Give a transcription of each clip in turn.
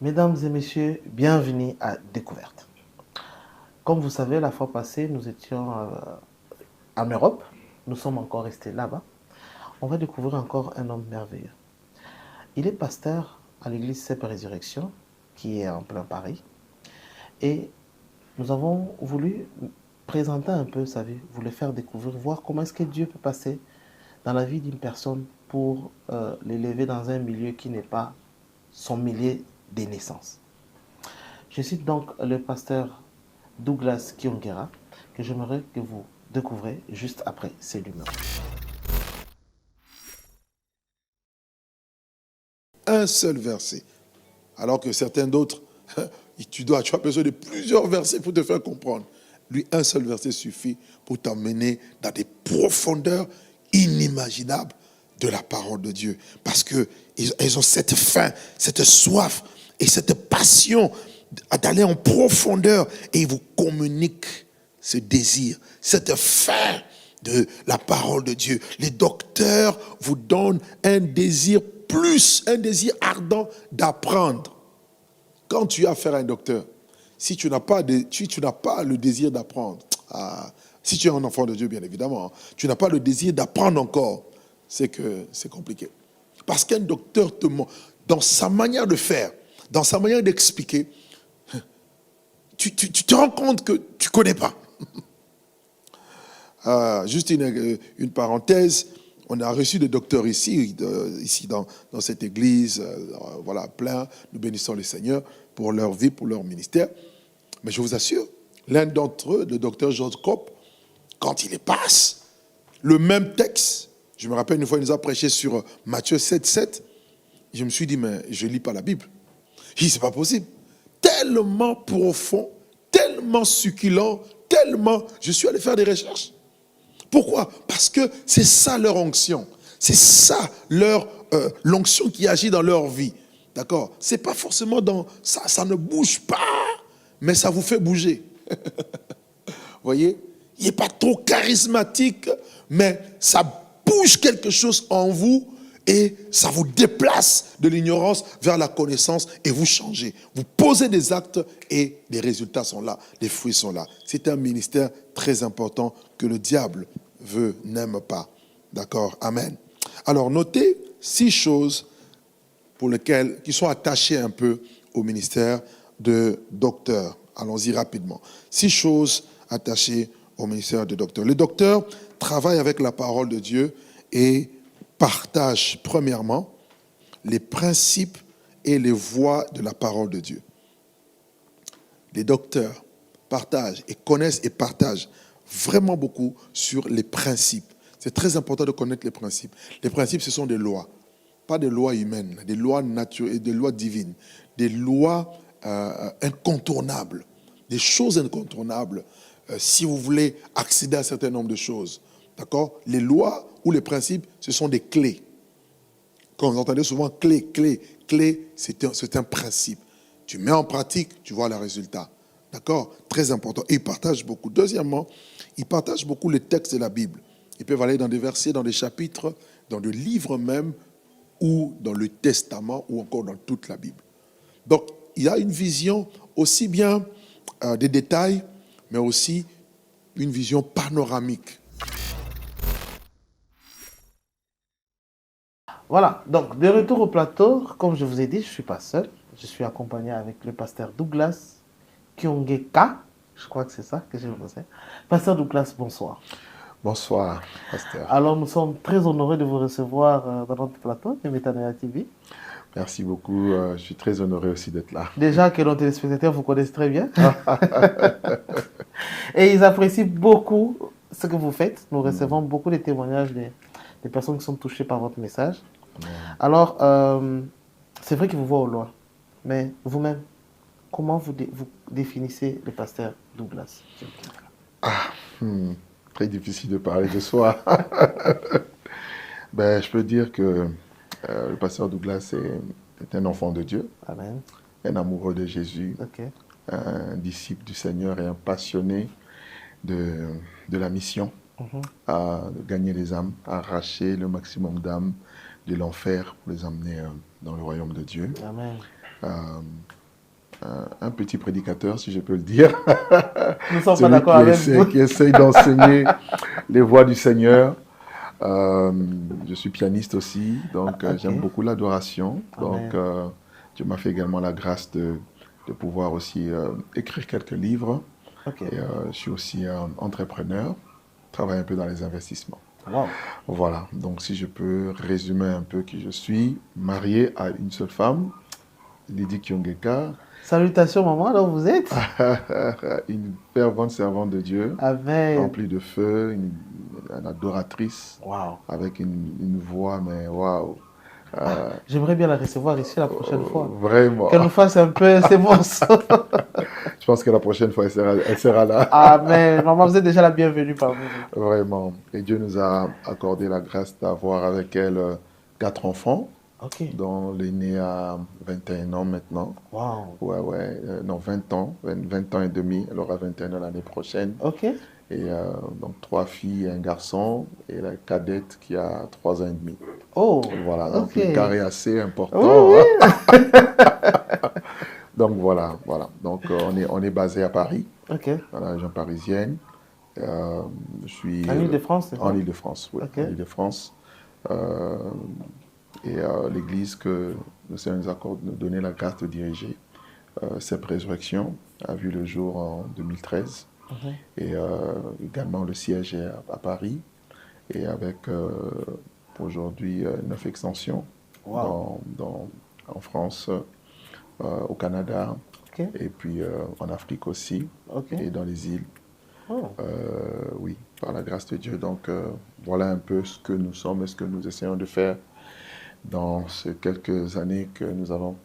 Mesdames et messieurs, bienvenue à Découverte. Comme vous savez, la fois passée, nous étions en Europe. Nous sommes encore restés là-bas. On va découvrir encore un homme merveilleux. Il est pasteur à l'église Cep Résurrection, qui est en plein Paris. Et nous avons voulu présenter un peu sa vie, vous le faire découvrir, voir comment est-ce que Dieu peut passer dans la vie d'une personne pour l'élever dans un milieu qui n'est pas son milieu des naissances. Je cite donc le pasteur Douglas Kiongera, que j'aimerais que vous découvrez juste après ces numéros. Un seul verset. Alors que certains d'autres, tu as besoin de plusieurs versets pour te faire comprendre. Lui, un seul verset suffit pour t'emmener dans des profondeurs inimaginables de la parole de Dieu. Parce qu'ils ont cette faim, cette soif et cette passion d'aller en profondeur. Et ils vous communiquent ce désir, cette faim de la parole de Dieu. Les docteurs vous donnent un désir un désir ardent d'apprendre. Quand tu as affaire à un docteur, si tu n'as pas le désir d'apprendre, si tu es un enfant de Dieu, bien évidemment, tu n'as pas le désir d'apprendre encore, c'est que c'est compliqué. Parce qu'un docteur te montre, dans sa manière de faire, dans sa manière d'expliquer, tu te rends compte que tu ne connais pas. Juste une parenthèse, on a reçu des docteurs ici dans cette église, voilà, plein. Nous bénissons le Seigneur pour leur vie, pour leur ministère. Mais je vous assure, l'un d'entre eux, le docteur George Kopp, quand il passe, le même texte, je me rappelle une fois, il nous a prêché sur Matthieu 7,7. Je me suis dit, mais je ne lis pas la Bible. J'ai dit, c'est pas possible. Tellement profond, tellement succulent, tellement... Je suis allé faire des recherches. Pourquoi? Parce que c'est ça leur onction. C'est ça l'onction qui agit dans leur vie. D'accord? C'est pas forcément dans... Ça ne bouge pas, mais ça vous fait bouger. Vous voyez? Il n'est pas trop charismatique, mais ça bouge quelque chose en vous et ça vous déplace de l'ignorance vers la connaissance et vous changez. Vous posez des actes et les résultats sont là, les fruits sont là. C'est un ministère très important que le diable n'aime pas. D'accord? Amen. Alors, notez 6 choses qui sont attachées un peu au ministère de docteur. Allons-y rapidement. 6 choses attachées au ministère de docteur. Le docteur travaille avec la parole de Dieu et partage, premièrement, les principes et les voies de la parole de Dieu. Les docteurs partagent et connaissent et partagent vraiment beaucoup sur les principes. C'est très important de connaître les principes. Les principes, ce sont des lois. Pas des lois humaines, des lois naturelles, des lois divines. Des lois incontournables. Des choses incontournables si vous voulez accéder à un certain nombre de choses. D'accord? Les lois ou les principes, ce sont des clés. Quand vous entendez souvent clé, c'est un principe. Tu mets en pratique, tu vois le résultat. D'accord? Très important. Et ils partagent beaucoup. Deuxièmement, ils partagent beaucoup les textes de la Bible. Ils peuvent aller dans des versets, dans des chapitres, dans des livres même, ou dans le Testament, ou encore dans toute la Bible. Donc, il y a une vision aussi bien des détails, mais aussi une vision panoramique. Voilà, donc de retour au plateau, comme je vous ai dit, je ne suis pas seul. Je suis accompagné avec le pasteur Douglas Kiongeka. Je crois que c'est ça que je vous sais. Pasteur Douglas, bonsoir. Bonsoir, pasteur. Alors, nous sommes très honorés de vous recevoir dans notre plateau de Métanoïa TV. Merci beaucoup. Je suis très honoré aussi d'être là. Déjà que nos téléspectateurs vous connaissent très bien. Et ils apprécient beaucoup ce que vous faites. Nous recevons beaucoup de témoignages des personnes qui sont touchées par votre message. Alors, c'est vrai qu'ils vous voient au loin. Mais vous-même, comment vous définissez le pasteur Douglas? Très difficile de parler de soi. Je peux dire que le pasteur Douglas est un enfant de Dieu. Amen. Un amoureux de Jésus. Okay. Un disciple du Seigneur et un passionné de la mission. À gagner les âmes, à arracher le maximum d'âmes de l'enfer pour les amener dans le royaume de Dieu. Amen. euh, un petit prédicateur, si je peux le dire. Nous ne sommes pas Celui d'accord avec vous. qui essaye d'enseigner les voies du Seigneur. Je suis pianiste aussi, donc Ok. j'aime beaucoup l'adoration. Donc, Amen. Dieu m'a fait également la grâce de pouvoir aussi écrire quelques livres. Ok. Et je suis aussi entrepreneur, travaille un peu dans les investissements. Wow. Voilà, donc si je peux résumer un peu qui je suis, marié à une seule femme, Lydie Kyongeka, Salutations, maman, là où vous êtes. une fervente servante de Dieu, Amen. remplie de feu, une adoratrice, Wow. avec une voix, mais waouh, J'aimerais bien la recevoir ici la prochaine fois. vraiment. Qu'elle nous fasse un peu ses morceaux. Je pense que la prochaine fois, elle sera là. Amen. Maman, vous êtes déjà la bienvenue parmi nous. Vraiment. Et Dieu nous a accordé la grâce d'avoir avec elle 4 enfants, Ok. dont l'aîné a 21 ans maintenant. Wow. Ouais, ouais, non, 20 ans, 20 ans et demi. Elle aura 21 ans l'année prochaine. Ok. Et donc 3 filles et un garçon. Et la cadette qui a 3 ans et demi. Oh. Voilà, donc Ok. l'écart est assez Oui, important. oui. Donc voilà, voilà. Donc on est basé à Paris, Ok. dans la région parisienne. Euh, je suis En Île-de-France, c'est en ça? Île-de-France, oui, Ok. en Île-de-France. Euh, et l'église que le Seigneur nous a donné la grâce de diriger, cette résurrection, a vu le jour en 2013. Mhm. Et également le siège est à Paris. Et avec aujourd'hui 9 extensions Wow. en France, au Canada, Ok. et puis en Afrique aussi, Ok. et dans les îles. Oh. Oui, par la grâce de Dieu. Donc voilà un peu ce que nous sommes et ce que nous essayons de faire dans ces quelques années que nous avons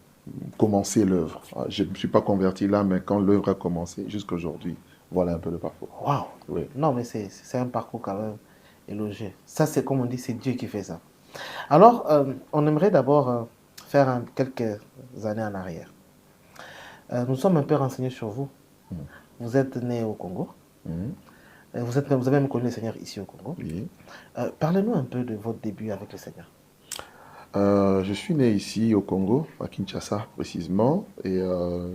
commencé l'œuvre. Je ne me suis pas converti là, mais quand l'œuvre a commencé jusqu'à aujourd'hui, voilà un peu le parcours. Wow. Oui. Non, mais c'est un parcours quand même élogieux. Ça, c'est comme on dit, c'est Dieu qui fait ça. Alors, on aimerait d'abord faire quelques années en arrière. Nous sommes un peu renseignés sur vous. Mhm. Vous êtes né au Congo. Mhm. Vous avez même connu le Seigneur ici au Congo. Oui. Parlez-nous un peu de votre début avec le Seigneur. Je suis né ici au Congo, à Kinshasa précisément, et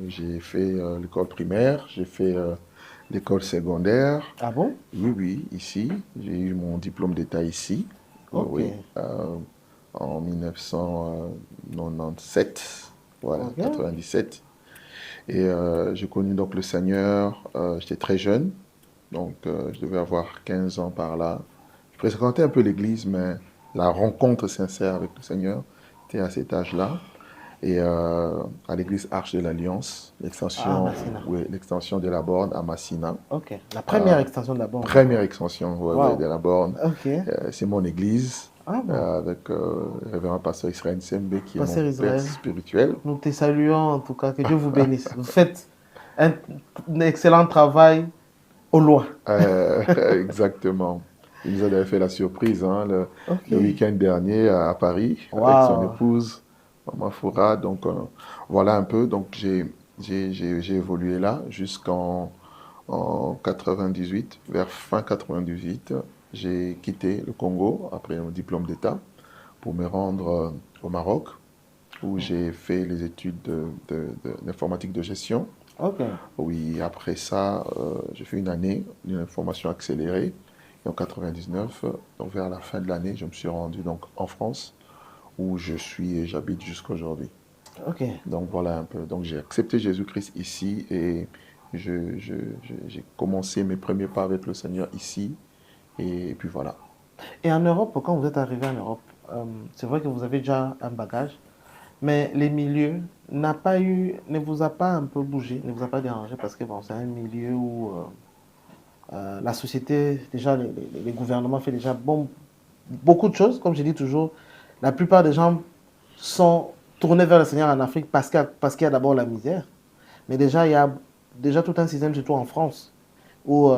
j'ai fait l'école primaire, j'ai fait l'école secondaire. Ah bon? Oui, oui, ici. J'ai eu mon diplôme d'état ici. Oui, Ok. oui. En 1997, voilà, Ok. 97. Et j'ai connu donc le Seigneur, j'étais très jeune, donc je devais avoir 15 ans par là. Je fréquentais un peu l'église, mais la rencontre sincère avec le Seigneur était à cet âge-là. Et à l'église Arche de l'Alliance, Ah, l'extension, Massina. oui, l'extension de la borne à Massina. Ok. La première extension d'abord. Première extension, ouais, ouais, de Wow. la borne. Ok. C'est mon église, Ah bon. avec le révérend pasteur Israël Nsembe, qui est mon Pasteur père Israël, spirituel. nous te saluons en tout cas. Que Dieu vous bénisse. Vous faites un excellent travail au loin. Exactement. Il nous a d'ailleurs fait la surprise hein, Ok. le week-end dernier à Paris avec son Wow. épouse, Maman Foura. Donc voilà un peu. Donc j'ai évolué là jusqu'en 98. Vers fin 98, j'ai quitté le Congo après un diplôme d'État pour me rendre au Maroc où j'ai fait les études d'informatique de gestion. Ok. Oui, après ça, j'ai fait une année d'une formation accélérée. Et en 99, donc vers la fin de l'année, je me suis rendu donc en France, où je suis et j'habite jusqu'aujourd'hui. Ok. Donc voilà un peu. Donc j'ai accepté Jésus-Christ ici et j'ai commencé mes premiers pas avec le Seigneur ici. Et puis voilà. Et en Europe, quand vous êtes arrivé en Europe, c'est vrai que vous avez déjà un bagage, mais les milieux ne vous a pas un peu bougé, ne vous a pas dérangé parce que bon, c'est un milieu où la société, déjà les gouvernements font déjà beaucoup de choses. Comme je dis toujours, la plupart des gens sont tournés vers le Seigneur en Afrique parce qu'il y a d'abord la misère. Mais déjà, il y a déjà tout un système, surtout en France, où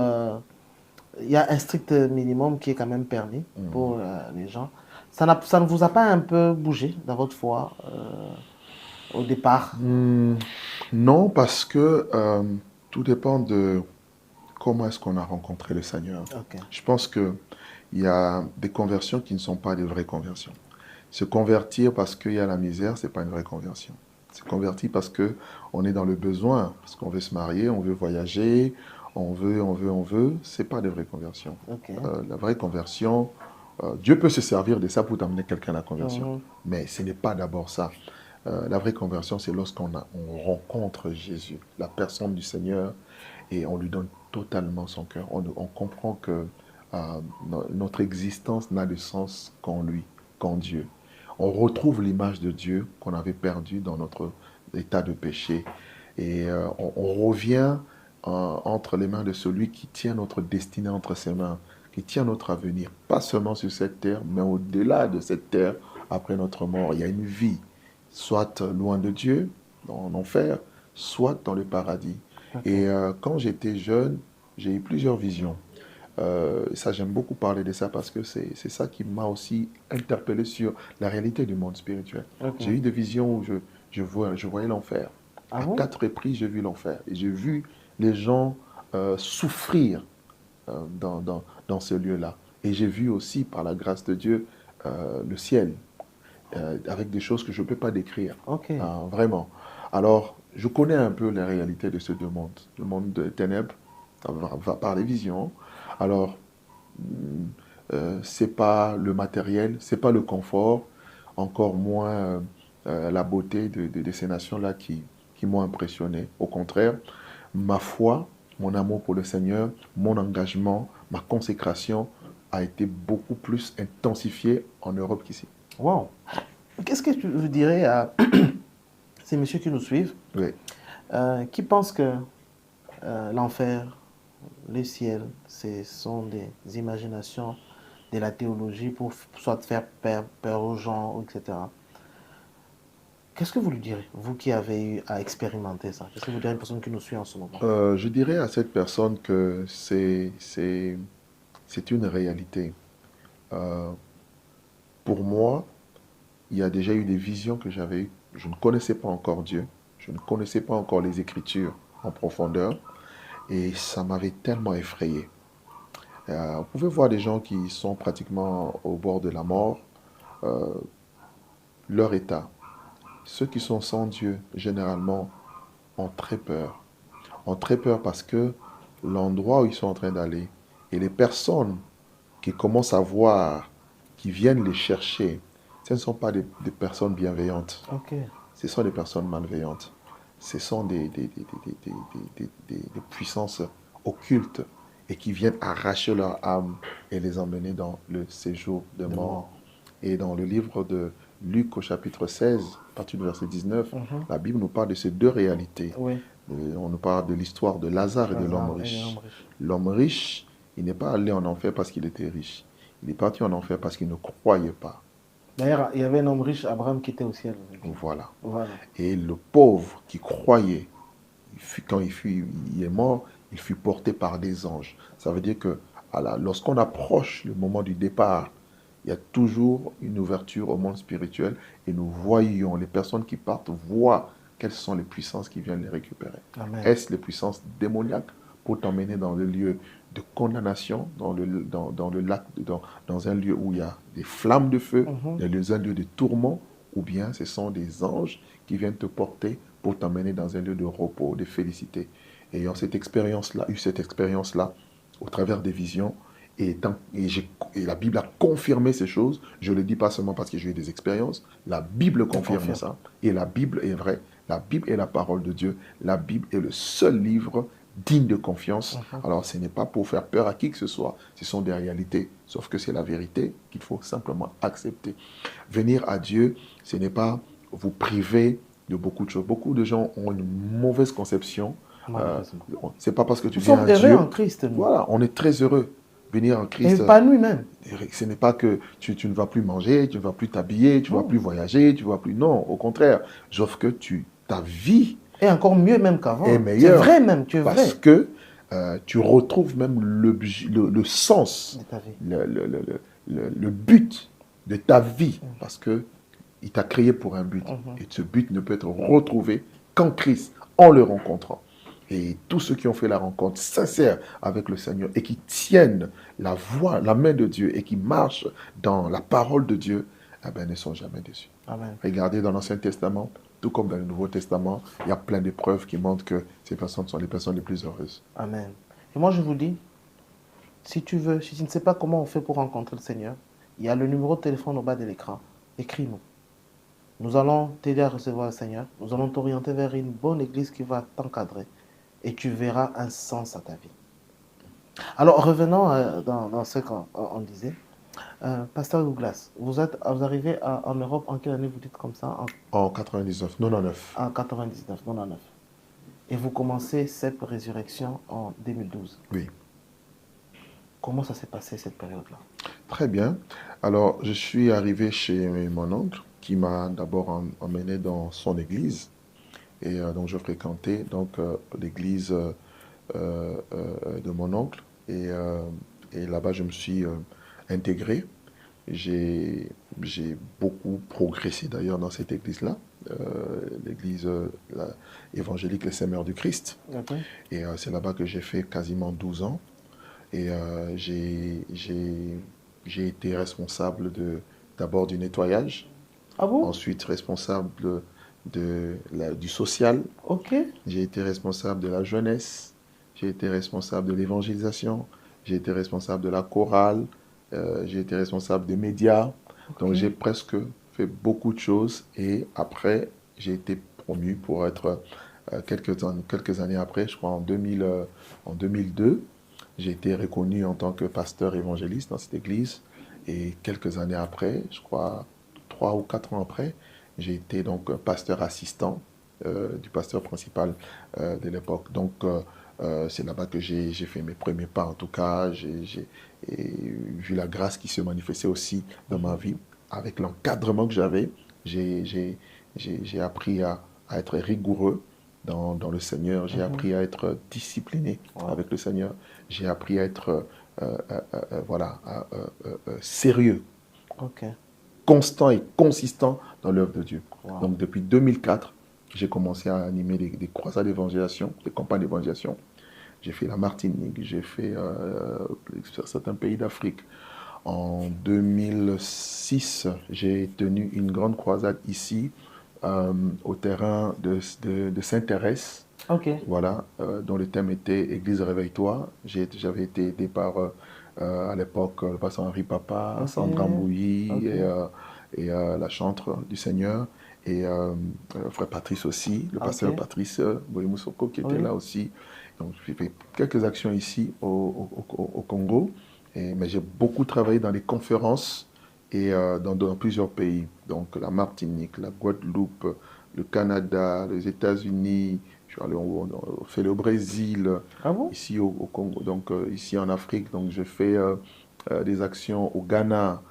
il y a un strict minimum qui est quand même permis pour les gens. Ça ne vous a pas un peu bougé dans votre foi au départ? Non, parce que tout dépend de comment est-ce qu'on a rencontré le Seigneur. Ok. Je pense qu'il y a des conversions qui ne sont pas des vraies conversions. Se convertir parce qu'il y a la misère, ce n'est pas une vraie conversion. s'est converti parce qu'on est dans le besoin, parce qu'on veut se marier, on veut voyager, on veut. Ce n'est pas de vraie conversion. Ok. La vraie conversion, Dieu peut se servir de ça pour t'amener quelqu'un à la conversion. Mhm. Mais ce n'est pas d'abord ça. La vraie conversion, c'est lorsqu'on on rencontre Jésus, la personne du Seigneur, et on lui donne totalement son cœur. On comprend que notre existence n'a de sens qu'en lui, qu'en Dieu. On retrouve l'image de Dieu qu'on avait perdue dans notre état de péché. Et on revient entre les mains de celui qui tient notre destinée entre ses mains, qui tient notre avenir, pas seulement sur cette terre, mais au-delà de cette terre, après notre mort. Il y a une vie, soit loin de Dieu, en enfer, soit dans le paradis. Ok. Et quand j'étais jeune, j'ai eu plusieurs visions. Ça, j'aime beaucoup parler de ça parce que c'est ça qui m'a aussi interpellé sur la réalité du monde spirituel. Ok. J'ai eu des visions où je voyais l'enfer. Ah À bon? 4 reprises, j'ai vu l'enfer. Et j'ai vu les gens souffrir dans ce lieu-là. Et j'ai vu aussi, par la grâce de Dieu, le ciel, avec des choses que je ne peux pas décrire. Ok. Vraiment. Alors, je connais un peu la réalité de ce deux mondes. Le monde des ténèbres va par les visions. Alors, c'est pas le matériel, c'est pas le confort, encore moins la beauté de ces nations-là qui m'ont impressionné. Au contraire, ma foi, mon amour pour le Seigneur, mon engagement, ma consécration a été beaucoup plus intensifié en Europe qu'ici. Wow. Qu'est-ce que tu dirais à ces messieurs qui nous suivent, Oui. qui pensent que l'enfer, le ciel, ce sont des imaginations de la théologie pour soit faire peur aux gens, etc. Qu'est-ce que vous lui direz, vous qui avez eu à expérimenter ça? Qu'est-ce que vous direz à une personne qui nous suit en ce moment? Je dirais à cette personne que c'est une réalité. Euh, pour moi, il y a déjà eu des visions que j'avais eues. Je ne connaissais pas encore Dieu. Je ne connaissais pas encore les Écritures en profondeur. Et ça m'avait tellement effrayé. Vous pouvez voir des gens qui sont pratiquement au bord de la mort, euh, leur état. Ceux qui sont sans Dieu, généralement, ont très peur. Ont très peur parce que l'endroit où ils sont en train d'aller et les personnes qui commencent à voir, qui viennent les chercher, ce ne sont pas des personnes bienveillantes. Ok. Ce sont des personnes malveillantes. Ce sont des puissances occultes et qui viennent arracher leur âme et les emmener dans le séjour de De mort. mort. Et dans le livre de Luc au chapitre 16, à partir du verset 19, la Bible nous parle de ces deux réalités. Oui. On nous parle de l'histoire de Lazare et de l'homme Lazare et riche. l'homme riche. L'homme riche, il n'est pas allé en enfer parce qu'il était riche. Il est parti en enfer parce qu'il ne croyait pas. D'ailleurs, il y avait un homme riche, Abraham, qui était au ciel. Voilà. Voilà. Et le pauvre qui croyait, quand il est mort, il fut porté par des anges. Ça veut dire que lorsqu'on approche le moment du départ, il y a toujours une ouverture au monde spirituel et nous voyons, les personnes qui partent voient quelles sont les puissances qui viennent les récupérer. Amen. Est-ce les puissances démoniaques pour t'emmener dans le lieu de condamnation, dans un lieu où il y a des flammes de feu, dans un lieu de tourment, ou bien ce sont des anges qui viennent te porter pour t'emmener dans un lieu de repos, de félicité. Ayant cette expérience-là, au travers des visions, et la Bible a confirmé ces choses. Je ne le dis pas seulement parce que j'ai eu des expériences. La Bible confirme ça. Et la Bible est vraie. La Bible est la parole de Dieu. La Bible est le seul livre digne de confiance. Alors, ce n'est pas pour faire peur à qui que ce soit. Ce sont des réalités. Sauf que c'est la vérité qu'il faut simplement accepter. Venir à Dieu, ce n'est pas vous priver de beaucoup de choses. Beaucoup de gens ont une mauvaise conception. C'est pas parce que tu viens à Dieu. Nous sommes heureux en Christ, nous. Voilà, on est très heureux. Venir en Christ. Épanoui même. Ce n'est pas que tu ne vas plus manger, tu ne vas plus t'habiller, tu ne vas plus voyager, tu ne vas plus... Non, au contraire. Sauf que ta vie... Et encore mieux même qu'avant. Est meilleure. C'est vrai même, tu es vrai. Parce que tu retrouves même le sens, De ta vie. le but de ta vie. Parce que il t'a créé pour un but. Et ce but ne peut être retrouvé qu'en Christ, en le rencontrant. Et tous ceux qui ont fait la rencontre sincère avec le Seigneur et qui tiennent la voix, la main de Dieu et qui marchent dans la parole de Dieu, eh ben, ne sont jamais déçus. Amen. Regardez dans l'Ancien Testament, tout comme dans le Nouveau Testament, il y a plein de preuves qui montrent que ces personnes sont les personnes les plus heureuses. Amen. Et moi, je vous dis, si tu veux, si tu ne sais pas comment on fait pour rencontrer le Seigneur, il y a le numéro de téléphone au bas de l'écran. Écris-nous. Nous allons t'aider à recevoir le Seigneur. Nous allons t'orienter vers une bonne église qui va t'encadrer. Et tu verras un sens à ta vie. Alors, revenons dans ce qu'on disait. Pasteur Douglas, vous arrivez en Europe en quelle année vous dites comme ça? En 99, 99. En 99, 99. Et vous commencez cette résurrection en 2012. Oui. Comment ça s'est passé cette période-là? Très bien. Alors, je suis arrivé chez mon oncle qui m'a d'abord emmené dans son église. Et donc, je fréquentais l'église de mon oncle. Et là-bas, je me suis intégré. J'ai beaucoup progressé d'ailleurs dans cette église-là, l'église évangélique Les Semeurs du Christ. Okay. Et c'est là-bas que j'ai fait quasiment 12 ans. Et j'ai été responsable d'abord du nettoyage. Ah bon? Ensuite responsable du social. Ok. J'ai été responsable de la jeunesse. J'ai été responsable de l'évangélisation. J'ai été responsable de la chorale. J'ai été responsable des médias. Okay. Donc j'ai presque fait beaucoup de choses. Et après, j'ai été promu pour être, quelques années après, je crois en 2002, j'ai été reconnu en tant que pasteur évangéliste dans cette église. Et quelques années après, je crois 3 ou 4 ans après, j'ai été donc pasteur assistant du pasteur principal de l'époque. Donc c'est là-bas que j'ai fait mes premiers pas. En tout cas, j'ai vu la grâce qui se manifestait aussi dans ma vie. Avec l'encadrement que j'avais, j'ai appris à être rigoureux dans le Seigneur. J'ai appris à être discipliné avec le Seigneur. J'ai appris à être sérieux, constant et consistant dans l'œuvre de Dieu. Donc depuis 2004, j'ai commencé à animer des croisades d'évangélisation, des campagnes d'évangélisation. J'ai fait la Martinique, j'ai fait certains pays d'Afrique. En 2006, j'ai tenu une grande croisade ici, au terrain de Saint-Thérèse. Okay. Voilà, dont le thème était Église réveille-toi. J'avais été aidé par, à l'époque, le pasteur Henri Papa, Sandra Mbouyi et la chantre du Seigneur, et frère Patrice aussi, le pasteur Patrice Boye-Moussoko qui était là aussi. Donc j'ai fait quelques actions ici au Congo, mais j'ai beaucoup travaillé dans les conférences et dans plusieurs pays. Donc la Martinique, la Guadeloupe, le Canada, les États-Unis. On fait le Brésil, ici au Congo, donc ici en Afrique. Donc je fais des actions au Ghana,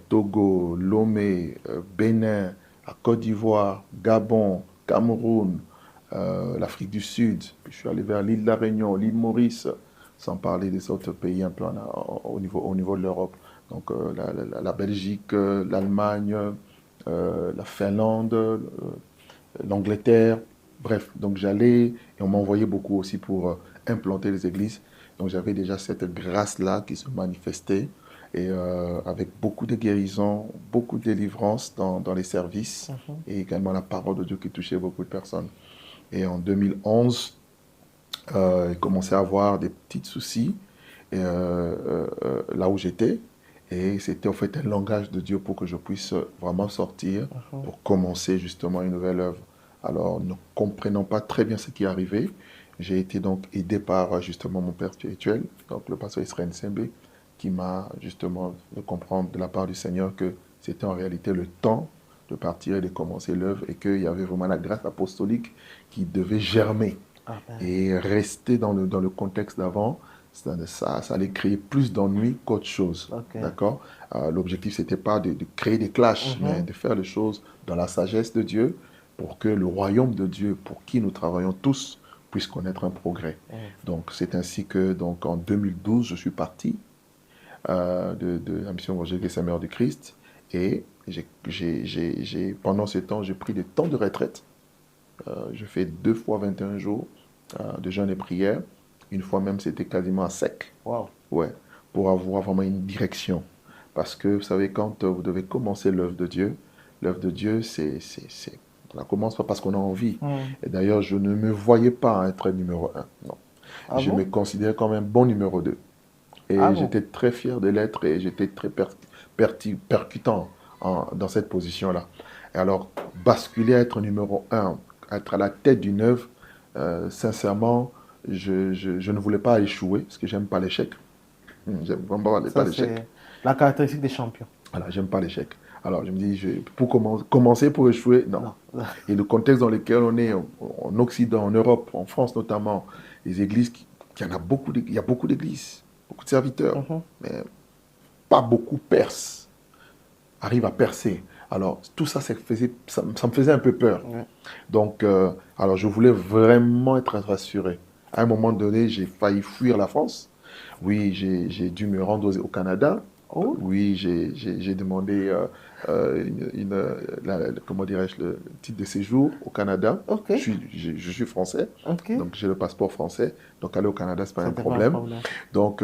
Togo, Lomé, Bénin, à Côte d'Ivoire, Gabon, Cameroun, l'Afrique du Sud. Puis je suis allé vers l'île de la Réunion, l'île Maurice, sans parler des autres pays un peu au niveau de l'Europe. Donc la Belgique, l'Allemagne, la Finlande, l'Angleterre. Bref, donc j'allais et on m'envoyait beaucoup aussi pour implanter les églises. Donc j'avais déjà cette grâce-là qui se manifestait et avec beaucoup de guérisons, beaucoup de délivrances dans les services et également la parole de Dieu qui touchait beaucoup de personnes. Et en 2011, j'ai commencé à avoir des petits soucis là où j'étais. Et c'était en fait un langage de Dieu pour que je puisse vraiment sortir, pour commencer justement une nouvelle œuvre. Alors, ne comprenant pas très bien ce qui arrivait, j'ai été donc aidé par justement mon père spirituel, donc le pasteur Israël Nsembe, qui m'a justement fait comprendre de la part du Seigneur que c'était en réalité le temps de partir et de commencer l'œuvre et qu'il y avait vraiment la grâce apostolique qui devait germer. Amen. Et rester dans le contexte d'avant. Ça allait créer plus d'ennuis qu'autre chose. D'accord. L'objectif, ce n'était pas de créer des clashs, mais de faire les choses dans la sagesse de Dieu pour que le royaume de Dieu, pour qui nous travaillons tous, puisse connaître un progrès. Donc, c'est ainsi que, donc, en 2012, je suis parti de la mission évangélique des Semeurs du Christ. Et pendant ce temps, j'ai pris des temps de retraite. Je fais 2 fois 21 jours de jeûne et prière. Une fois même, c'était quasiment à sec. Wow. Ouais, pour avoir vraiment une direction. Parce que, vous savez, quand vous devez commencer l'œuvre de Dieu, c'est On ne commence pas parce qu'on a envie. Mhm. Et d'ailleurs, je ne me voyais pas être numéro un. Non. Ah Je me bon? considérais comme un bon numéro 2. Ah Et bon? j'étais très fier de l'être et j'étais très percutant dans cette position-là. Et alors, basculer à être numéro un, être à la tête d'une œuvre, sincèrement, je ne voulais pas échouer parce que j'aime pas l'échec. J'aime vraiment pas Ça, l'échec. c'est la caractéristique des champions. Voilà, j'aime pas l'échec. Alors, je me dis, pour commencer pour échouer, non. Non. Et le contexte dans lequel on est, en Occident, en Europe, en France notamment, les églises, il y en a beaucoup, il y a beaucoup d'églises, beaucoup de serviteurs, Mhm. mais pas beaucoup percent, arrivent à percer. Alors, tout ça, ça me faisait un peu peur. Ouais. Donc, alors, je voulais vraiment être rassuré. À un moment donné, j'ai failli fuir la France. Oui, j'ai dû me rendre au Canada. Oh, Oui, j'ai demandé comment dirais-je, le titre de séjour au Canada. ok, Je suis français, ok. donc j'ai le passeport français. Donc aller au Canada, c'est pas un C'était pas un problème. problème. Donc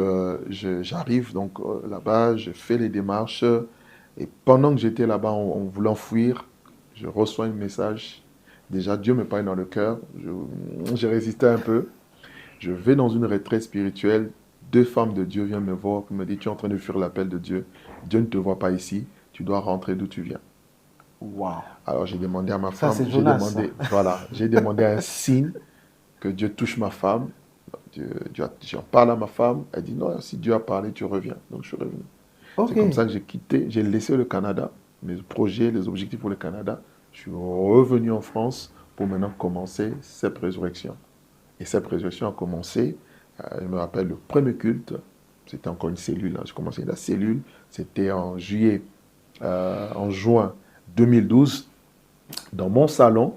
j'arrive donc là-bas, je fais les démarches. Et pendant que j'étais là-bas en voulant fuir, je reçois un message. Déjà, Dieu me parle dans le cœur. J'ai résisté un peu. Je vais dans une retraite spirituelle. Deux femmes de Dieu viennent me voir et me disent, tu es en train de fuir l'appel de Dieu. Dieu ne te voit pas ici. Tu dois rentrer d'où tu viens. Waouh. Alors j'ai demandé à ma Ça, femme, c'est Jonas, ça. voilà, j'ai demandé un signe que Dieu touche ma femme. J'en parle à ma femme. Elle dit, non, si Dieu a parlé, tu reviens. Donc je suis revenu. C'est Ok. comme ça que j'ai quitté, j'ai laissé le Canada, mes projets, les objectifs pour le Canada. Je suis revenu en France pour maintenant commencer cette résurrection. Et cette résurrection a commencé, je me rappelle le premier culte, c'était encore une cellule, hein, j'ai commencé la cellule, c'était en en juin 2012, dans mon salon,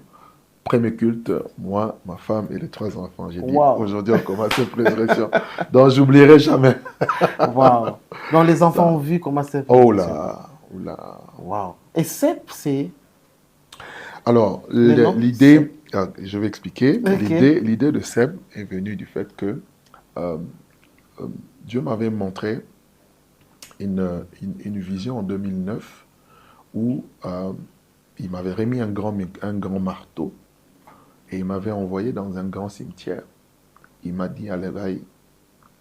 premier culte, moi, ma femme et les trois enfants. J'ai dit, Waouh. aujourd'hui on commence cette résurrection. Donc j'oublierai jamais Waouh. Donc, les enfants ont ça. vu comment c'est Oh progression. là, oh là. Waouh. Et CEP, c'est Alors, le nom? CEP. l'idée, je vais expliquer. Ok. L'idée de Seb est venue du fait que euh, euh, Dieu m'avait montré une vision en 2009 où il m'avait remis un grand marteau et il m'avait envoyé dans un grand cimetière. Il m'a dit, allez, va,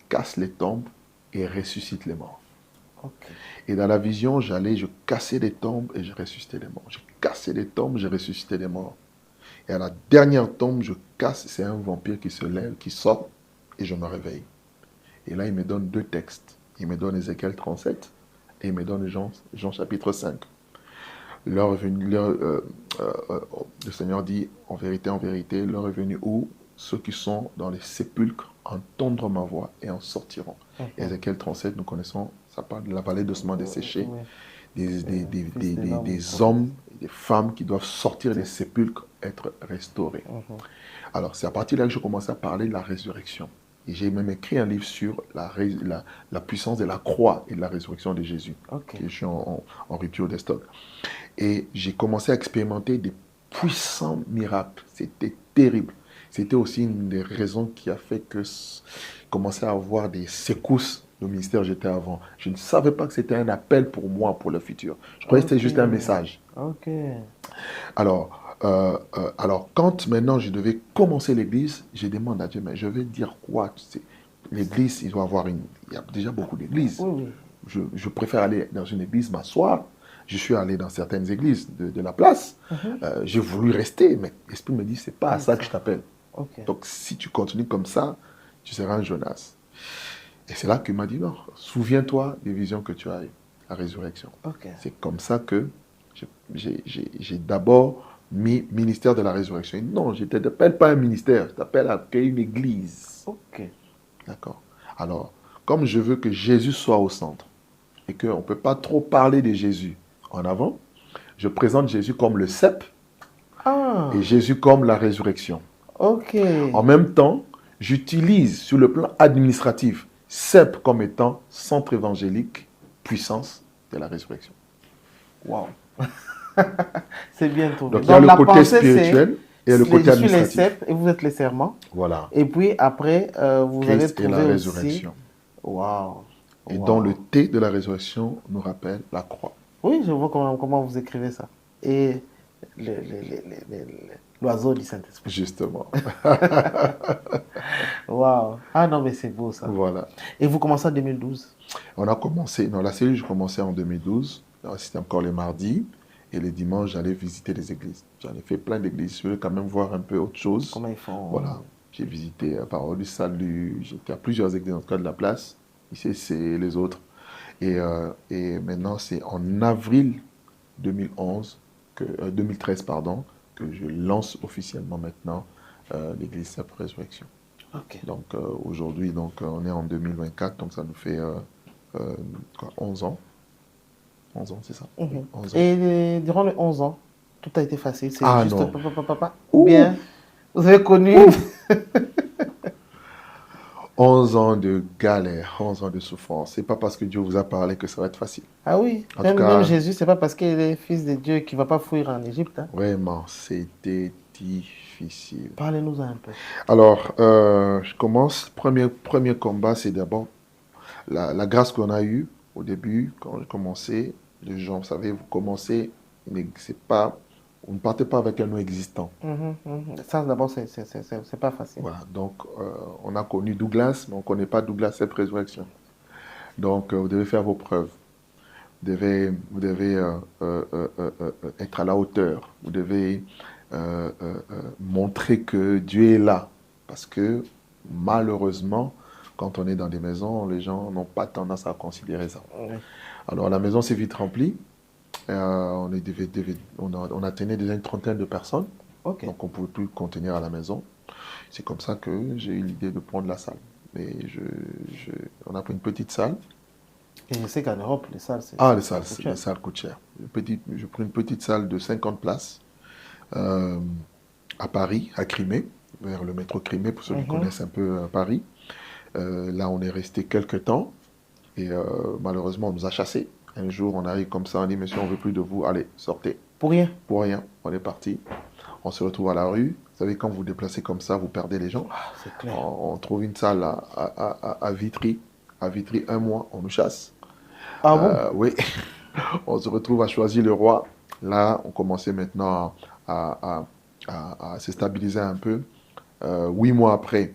casse les tombes et ressuscite les morts. Ok. Et dans la vision, je cassais les tombes et je ressuscitais les morts. Je cassais les tombes, je ressuscitais les morts. Et à la dernière tombe, je casse, c'est un vampire qui se lève, qui sort, et je me réveille. Et là, il me donne deux textes. Il me donne Ézéchiel 37 et il me donne Jean chapitre 5. L'heure est venue, le Seigneur dit, en vérité, l'heure est venue où ceux qui sont dans les sépulcres entendront ma voix et en sortiront. Mhm. Ézéchiel 37, nous connaissons, ça parle de la vallée d'ossements desséchés, Oui. Fils de l'homme. des hommes et des femmes qui doivent sortir des sépulcres, être restaurés. Mhm. Alors, c'est à partir de là que je commençais à parler de la résurrection. Et j'ai même écrit un livre sur la puissance de la croix et de la résurrection de Jésus, Ok. que je suis en rupture de stock. Et j'ai commencé à expérimenter des puissants miracles. C'était terrible. C'était aussi une des raisons qui a fait que je commençais à avoir des secousses au ministère où j'étais avant. Je ne savais pas que c'était un appel pour moi, pour le futur. Je croyais que c'était Ok. juste un message. Ok. Alors, quand maintenant je devais commencer l'église, je demande à Dieu, mais je vais dire quoi? Tu sais, l'église, il doit avoir il y a déjà beaucoup d'églises. Oui, oui. Je préfère aller dans une église m'asseoir. Je suis allé dans certaines églises de la place. Mhm. J'ai voulu rester, mais l'Esprit me dit, c'est pas à ça que je t'appelle. Ok. Donc, si tu continues comme ça, tu seras un Jonas. Et c'est là qu'il m'a dit, non, souviens-toi des visions que tu as eues, la résurrection. Ok. C'est comme ça que j'ai d'abord mis ministère de la résurrection. Non, je ne t'appelle pas un ministère, je t'appelle à créer une église. Ok. D'accord. Alors, comme je veux que Jésus soit au centre et qu'on ne peut pas trop parler de Jésus en avant, je présente Jésus comme le cep Ah. et Jésus comme la résurrection. Ok. En même temps, j'utilise sur le plan administratif cep comme étant centre évangélique, puissance de la résurrection. Wow. C'est bien trouvé. Donc il y a Donc, le la côté pensée, spirituel et le côté je suis les administratif. cèpes et vous êtes les serments. Voilà. Et puis après, vous avez Christ et la trouvé aussi. résurrection. Waouh. Et Waouh. dont le T de la résurrection nous rappelle la croix. Oui, je vois comment vous écrivez ça. Et l'oiseau du Saint-Esprit. Justement. Waouh. Ah non, mais c'est beau ça. Voilà. Et vous commencez en 2012? On a commencé, non, la cellule, j'ai commencé en 2012. C'était encore les mardis. Et les dimanches, j'allais visiter les églises. J'en ai fait plein d'églises. Je voulais quand même voir un peu autre chose. Comment ils font? Voilà. J'ai visité Parole du Salut. J'étais à plusieurs églises, en tout cas de la place. Ici, c'est les autres. Et maintenant, c'est en avril 2011, 2013, pardon, que je lance officiellement maintenant l'église Sainte Résurrection. Ok. Donc aujourd'hui, on est en 2024, donc ça nous fait 11 ans. 11 ans, c'est ça? Oui, 11 ans. Et durant les 11 ans, tout a été facile, c'est Ah juste non. papa. Ou bien, vous avez connu. 11 ans de galère, 11 ans de souffrance. C'est pas parce que Dieu vous a parlé que ça va être facile. Ah oui, En tout même cas, Jésus, c'est pas parce qu'il est fils de Dieu qu'il va pas fuir en Égypte. Hein. vraiment, c'était difficile. Parlez-nous un peu. Alors, je commence. Premier combat, c'est d'abord la grâce qu'on a eue au début, quand j'ai commencé. Les gens, vous savez, vous commencez, mais c'est pas, vous ne partez pas avec un nom existant. Ça, d'abord, c'est pas facile. Voilà, donc on a connu Douglas, mais on ne connaît pas Douglas cette résurrection. Donc vous devez faire vos preuves. Vous devez être à la hauteur. Vous devez montrer que Dieu est là. Parce que malheureusement, quand on est dans des maisons, les gens n'ont pas tendance à considérer ça. Oui. Alors la maison s'est vite remplie. On atteignait déjà une trentaine de personnes. Ok. Donc on ne pouvait plus contenir à la maison. C'est comme ça que j'ai eu l'idée de prendre la salle. Mais on a pris une petite salle. Et je sais qu'en Europe, les salles, Ah, ça coûte cher. les salles coûtent cher. J'ai pris une petite salle de 50 places euh, à Paris, à Crimée, vers le métro Crimée, pour ceux qui connaissent un peu Paris. Là, on est resté quelques temps et malheureusement, on nous a chassés. Un jour, on arrive comme ça, on dit, monsieur, on ne veut plus de vous, allez, sortez. Pour rien. Pour rien, on est parti. On se retrouve à la rue. Vous savez, quand vous vous déplacez comme ça, vous perdez les gens. Ah, c'est clair. On trouve une salle à Vitry. À Vitry, un mois, on nous chasse. Ah bon? Oui, on se retrouve à choisir le roi. Là, on commençait maintenant à se stabiliser un peu. 8 mois après,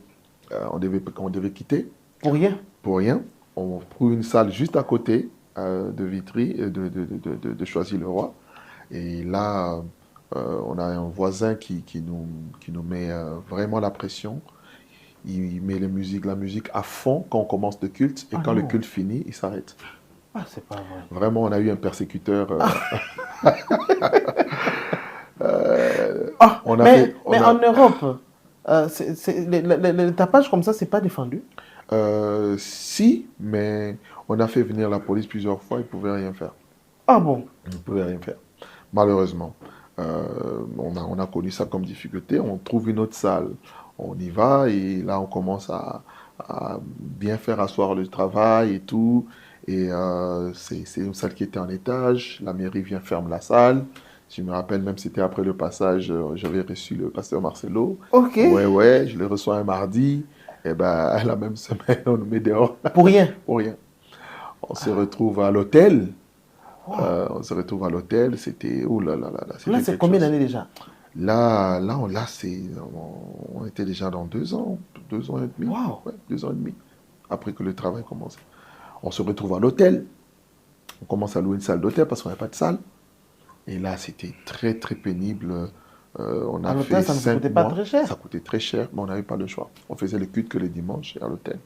on devait quitter Pour rien? pour rien. On trouve une salle juste à côté de Vitry, de choisir le roi. Et là, on a un voisin qui nous met vraiment la pression. Il met la musique à fond quand on commence le culte. Et Ah quand le non. culte finit, il s'arrête. Ah, c'est pas vrai. Vraiment, on a eu un persécuteur. Ah, On a mais, fait, mais en Europe, le tapage comme ça, c'est pas défendu. si, mais on a fait venir la police plusieurs fois, ils ne pouvaient rien faire. Ah bon? Ils ne pouvaient rien faire. Malheureusement. On a connu ça comme difficulté. On trouve une autre salle. On y va et là, on commence à bien faire asseoir le travail et tout. Et c'est une salle qui était en étage. La mairie vient ferme la salle. Je me rappelle même, c'était après le passage, j'avais reçu le pasteur Marcelo. Ok. Ouais, je le reçois un mardi. Et ben, la même semaine, on nous met dehors Pour rien. pour rien. On se retrouve à l'hôtel. Wow. On se retrouve à l'hôtel. C'était, oh là là là là, c'était Là, c'est quelque combien chose. d'années déjà? On était déjà dans 2 ans, 2 ans et demi. Wow. Ouais, 2 ans et demi, après que le travail commence. On se retrouve à l'hôtel. On commence à louer une salle d'hôtel parce qu'on n'avait pas de salle. Et là, c'était très, très pénible. On À a l'hôtel, fait ça ne vous 5 coûtait pas mois. très cher. Ça coûtait très cher, mais on n'avait pas le choix. On faisait le culte que les dimanches et à l'hôtel.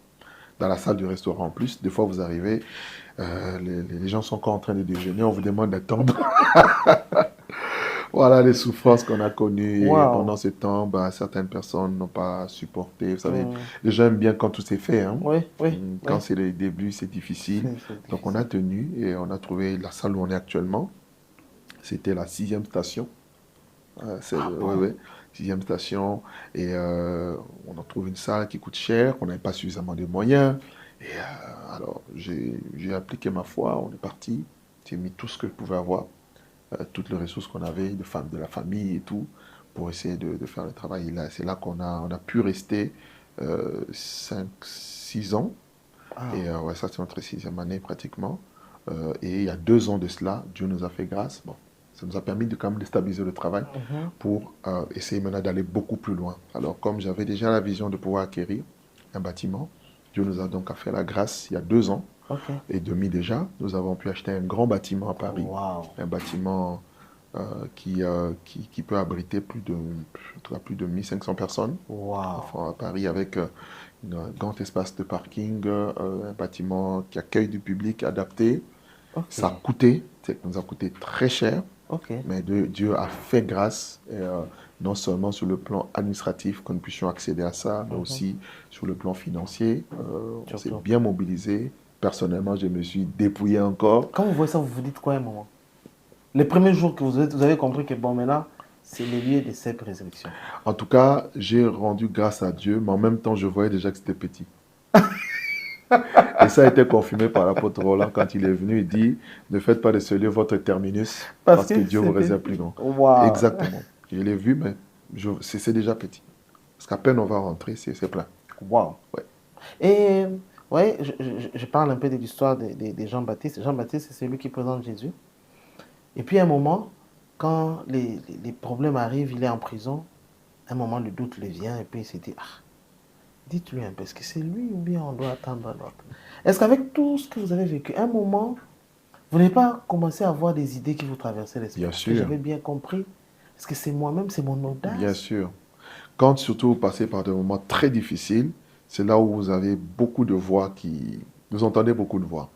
Dans la salle du restaurant en plus, des fois vous arrivez, les gens sont encore en train de déjeuner, on vous demande d'attendre. Voilà les souffrances qu'on a connues. Et Wow. pendant ce temps, bah, certaines personnes n'ont pas supporté. Vous savez, les gens aiment bien quand tout s'est fait. Hein. Oui, oui. Quand oui. c'est le début, c'est difficile. C'est Donc on a tenu et on a trouvé la salle où on est actuellement. C'était la 6e station. Ouais, 6e station. Et on a trouvé une salle qui coûte cher, on n'avait pas suffisamment de moyens. Et alors, j'ai appliqué ma foi, on est parti. J'ai mis tout ce que je pouvais avoir, toutes les ressources qu'on avait, de la famille et tout, pour essayer de faire le travail. Et là, c'est là qu'on a pu rester 5, 6 ans. Ah. Et ouais, ça, c'est notre 6e année pratiquement. Et il y a 2 ans de cela, Dieu nous a fait grâce. Bon, Ça nous a permis de quand même de stabiliser le travail pour essayer maintenant d'aller beaucoup plus loin. Alors, comme j'avais déjà la vision de pouvoir acquérir un bâtiment, Dieu nous a donc fait la grâce il y a 2 ans Ok. et demi déjà. Nous avons pu acheter un grand bâtiment à Paris. Wow. Un bâtiment qui peut abriter plus de 1500 personnes. Wow. Enfin, à Paris avec un grand espace de parking, un bâtiment qui accueille du public adapté. Ok. Ça a coûté, ça nous a coûté très cher, Ok. mais Dieu a fait grâce, et, non seulement sur le plan administratif, que nous puissions accéder à ça, mais aussi sur le plan financier. On s'est Surtout. bien mobilisé. Personnellement, je me suis dépouillé encore. Quand vous voyez ça, vous vous dites quoi à un moment? Les premiers jours que vous avez compris que bon, maintenant, c'est le lieu de cette résurrection. En tout cas, j'ai rendu grâce à Dieu, mais en même temps, je voyais déjà que c'était petit. Et ça a été confirmé par l'apôtre Roland quand il est venu. Il dit, ne faites pas de ce lieu votre terminus, parce que Dieu vous réserve plus grand. Wow. Exactement. Je l'ai vu, mais c'est déjà petit. Parce qu'à peine on va rentrer, c'est plein. Wow. Ouais. Et ouais, je parle un peu de l'histoire de Jean-Baptiste. Jean-Baptiste, c'est celui qui présente Jésus. Et puis à un moment, quand les problèmes arrivent, il est en prison. À un moment, le doute le vient et puis il se dit, ah, dites-lui un peu, est-ce que c'est lui ou bien on doit attendre l'autre? Est-ce qu'avec tout ce que vous avez vécu, à un moment, vous n'avez pas commencé à avoir des idées qui vous traversaient l'esprit? Bien Est-ce que sûr. j'avais bien compris? Est-ce que c'est moi-même, c'est mon audace? Bien sûr. Quand surtout vous passez par des moments très difficiles, c'est là où vous avez beaucoup de voix qui... Vous entendez beaucoup de voix.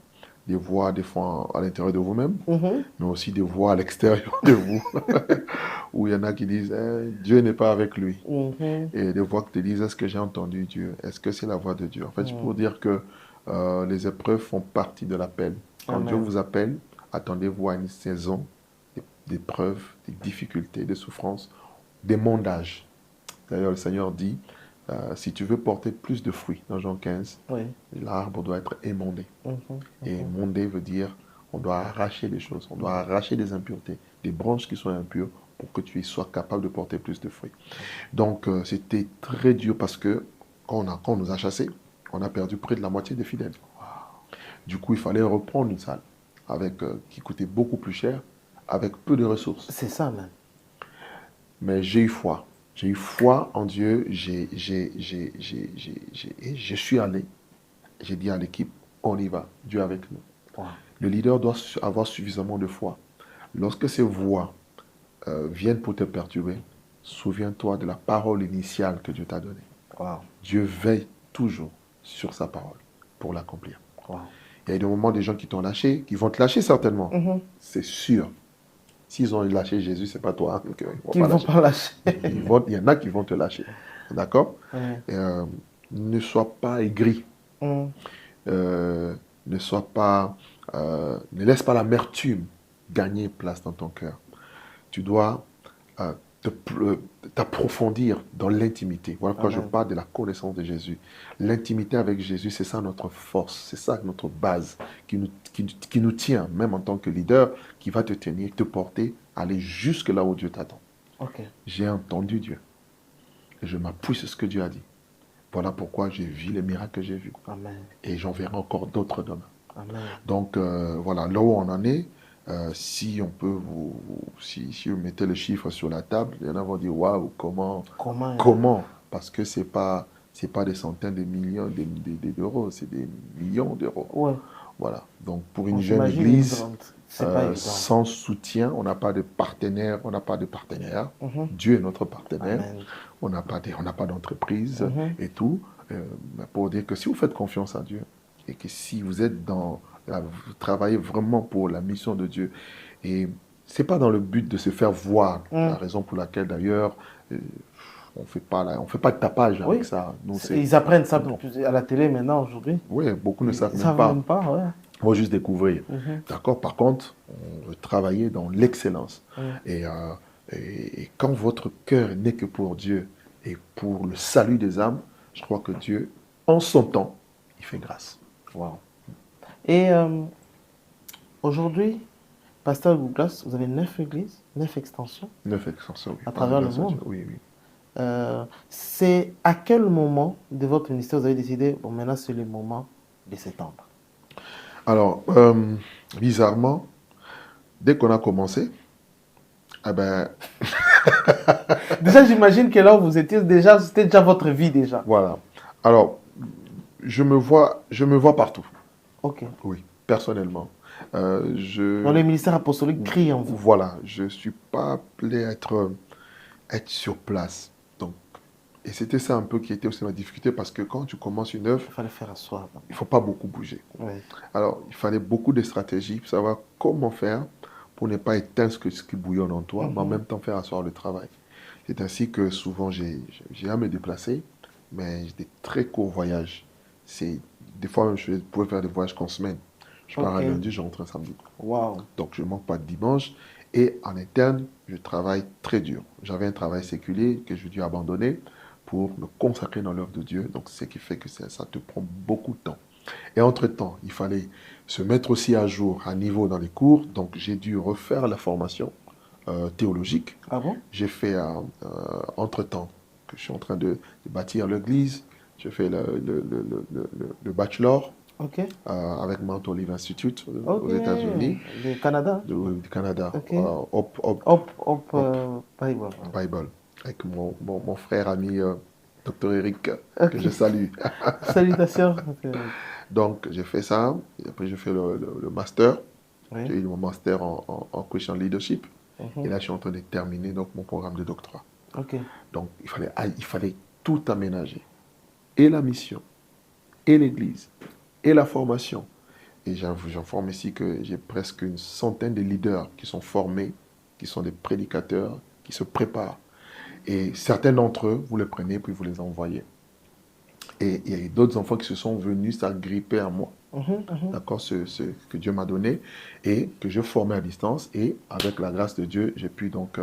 Des voix, des fois, à l'intérieur de vous-même, mais aussi des voix à l'extérieur de vous, où il y en a qui disent eh, Dieu n'est pas avec lui. Et des voix qui te disent est-ce que j'ai entendu Dieu? Est-ce que c'est la voix de Dieu? En fait, c'est pour dire que les épreuves font partie de l'appel. Quand Amen. Dieu vous appelle, attendez-vous à une saison d'épreuves, des difficultés, des souffrances, des mondages. D'ailleurs, le Seigneur dit si tu veux porter plus de fruits, dans Jean 15, Oui. l'arbre doit être émondé. Et émondé veut dire on doit arracher des choses, on doit arracher des impuretés, des branches qui sont impures pour que tu sois capable de porter plus de fruits. Donc, c'était très dur parce que quand on nous a chassés, on a perdu près de la moitié des fidèles. Du coup, il fallait reprendre une salle qui coûtait beaucoup plus cher, avec peu de ressources. C'est ça, même. Mais j'ai eu foi. J'ai eu foi en Dieu. Et je suis allé. J'ai dit à l'équipe, on y va. Dieu avec nous. Wow. Le leader doit avoir suffisamment de foi. Lorsque ces voix viennent pour te perturber, souviens-toi de la parole initiale que Dieu t'a donnée. Wow. Dieu veille toujours sur sa parole pour l'accomplir. Wow. Il y a des moments des gens qui t'ont lâché, qui vont te lâcher certainement. C'est sûr. S'ils ont lâché Jésus, c'est pas toi. Qui ne vont pas lâcher. Il y en a qui vont te lâcher. D'accord? Ne sois pas aigri. Ne laisse pas l'amertume gagner place dans ton cœur. Tu dois t'approfondir dans l'intimité. Voilà pourquoi je parle de la connaissance de Jésus. L'intimité avec Jésus, c'est ça notre force, c'est ça notre base qui nous tient, même en tant que leader, qui va te tenir, te porter, aller jusque là où Dieu t'attend. Okay. J'ai entendu Dieu et je m'appuie sur ce que Dieu a dit. Voilà pourquoi j'ai vu les miracles que j'ai vus. Amen. Et j'en verrai encore d'autres demain. Amen. Donc voilà, là où on en est, si on peut si vous mettez le chiffre sur la table, il y en a qui vont dire waouh, comment? Parce que c'est pas des centaines de millions d'euros, c'est des millions d'euros. Ouais. Voilà. Donc pour une jeune église, sans soutien, on n'a pas de partenaire, Dieu est notre partenaire. Amen. On n'a pas d'entreprise et tout. Pour dire que si vous faites confiance à Dieu et que si vous êtes vous travaillez vraiment pour la mission de Dieu. Et ce n'est pas dans le but de se faire voir, la raison pour laquelle d'ailleurs on fait pas de tapage avec ça. Nous, ils apprennent ça à la télé maintenant aujourd'hui. Oui, beaucoup ne savent même pas. Ouais. On va juste découvrir. D'accord. Par contre, on veut travailler dans l'excellence. Et quand votre cœur n'est que pour Dieu et pour le salut des âmes, je crois que Dieu, en son temps, il fait grâce. Wow. Et aujourd'hui, Pasteur Douglas, vous avez 9 églises, 9 extensions. 9 extensions, oui. À travers le monde. Oui. C'est à quel moment de votre ministère vous avez décidé, bon, maintenant c'est le moment de s'étendre? Alors, bizarrement, dès qu'on a commencé, Ah ben, Déjà, j'imagine que là où vous étiez, déjà, c'était déjà votre vie déjà. voilà. Alors, je me vois partout. Ok. Oui, personnellement. Donc, le ministère apostolique crie en vous. Voilà, je ne suis pas appelé à être sur place. Donc, et c'était ça un peu qui était aussi ma difficulté parce que quand tu commences une œuvre, Il fallait faire asseoir. il ne faut pas beaucoup bouger. Oui. Alors, il fallait beaucoup de stratégies pour savoir comment faire pour ne pas éteindre ce qui bouillonne en toi, mais en même temps faire asseoir le travail. C'est ainsi que souvent j'ai à me déplacer, mais j'ai des très courts voyages. C'est, des fois même, je pouvais faire des voyages qu'en semaine. Je pars Ok. un lundi, je rentre un samedi. Waouh. Donc, je ne manque pas de dimanche. Et en interne, je travaille très dur. J'avais un travail séculier que j'ai dû abandonner pour me consacrer dans l'œuvre de Dieu. Donc, ce qui fait que ça te prend beaucoup de temps. Et entre-temps, il fallait se mettre aussi à jour, à niveau dans les cours. Donc, j'ai dû refaire la formation théologique. Ah bon? J'ai fait, entre-temps, que je suis en train de bâtir l'église. J'ai fait le bachelor Ok. avec Mount Olive Institute Ok. aux États-Unis, Du Canada? du Canada, Ok. Hop Bible. Bible, avec mon frère ami Dr. Eric, que Ok. je salue. Salutations. Ok. Donc, j'ai fait ça. Et après, j'ai fait le master. Oui. J'ai eu mon master en Christian Leadership. Et Mhm. là, je suis en train de terminer donc, mon programme de doctorat. Ok. Donc, il fallait tout aménager. Et la mission, et l'église, et la formation. Et j'informe ici que j'ai presque une centaine de leaders qui sont formés, qui sont des prédicateurs, qui se préparent. Et certains d'entre eux, vous les prenez puis vous les envoyez. Et il y a d'autres enfants qui se sont venus s'agripper à moi. Mhm, mhm. D'accord, ce que Dieu m'a donné et que je formais à distance. Et avec la grâce de Dieu, j'ai pu donc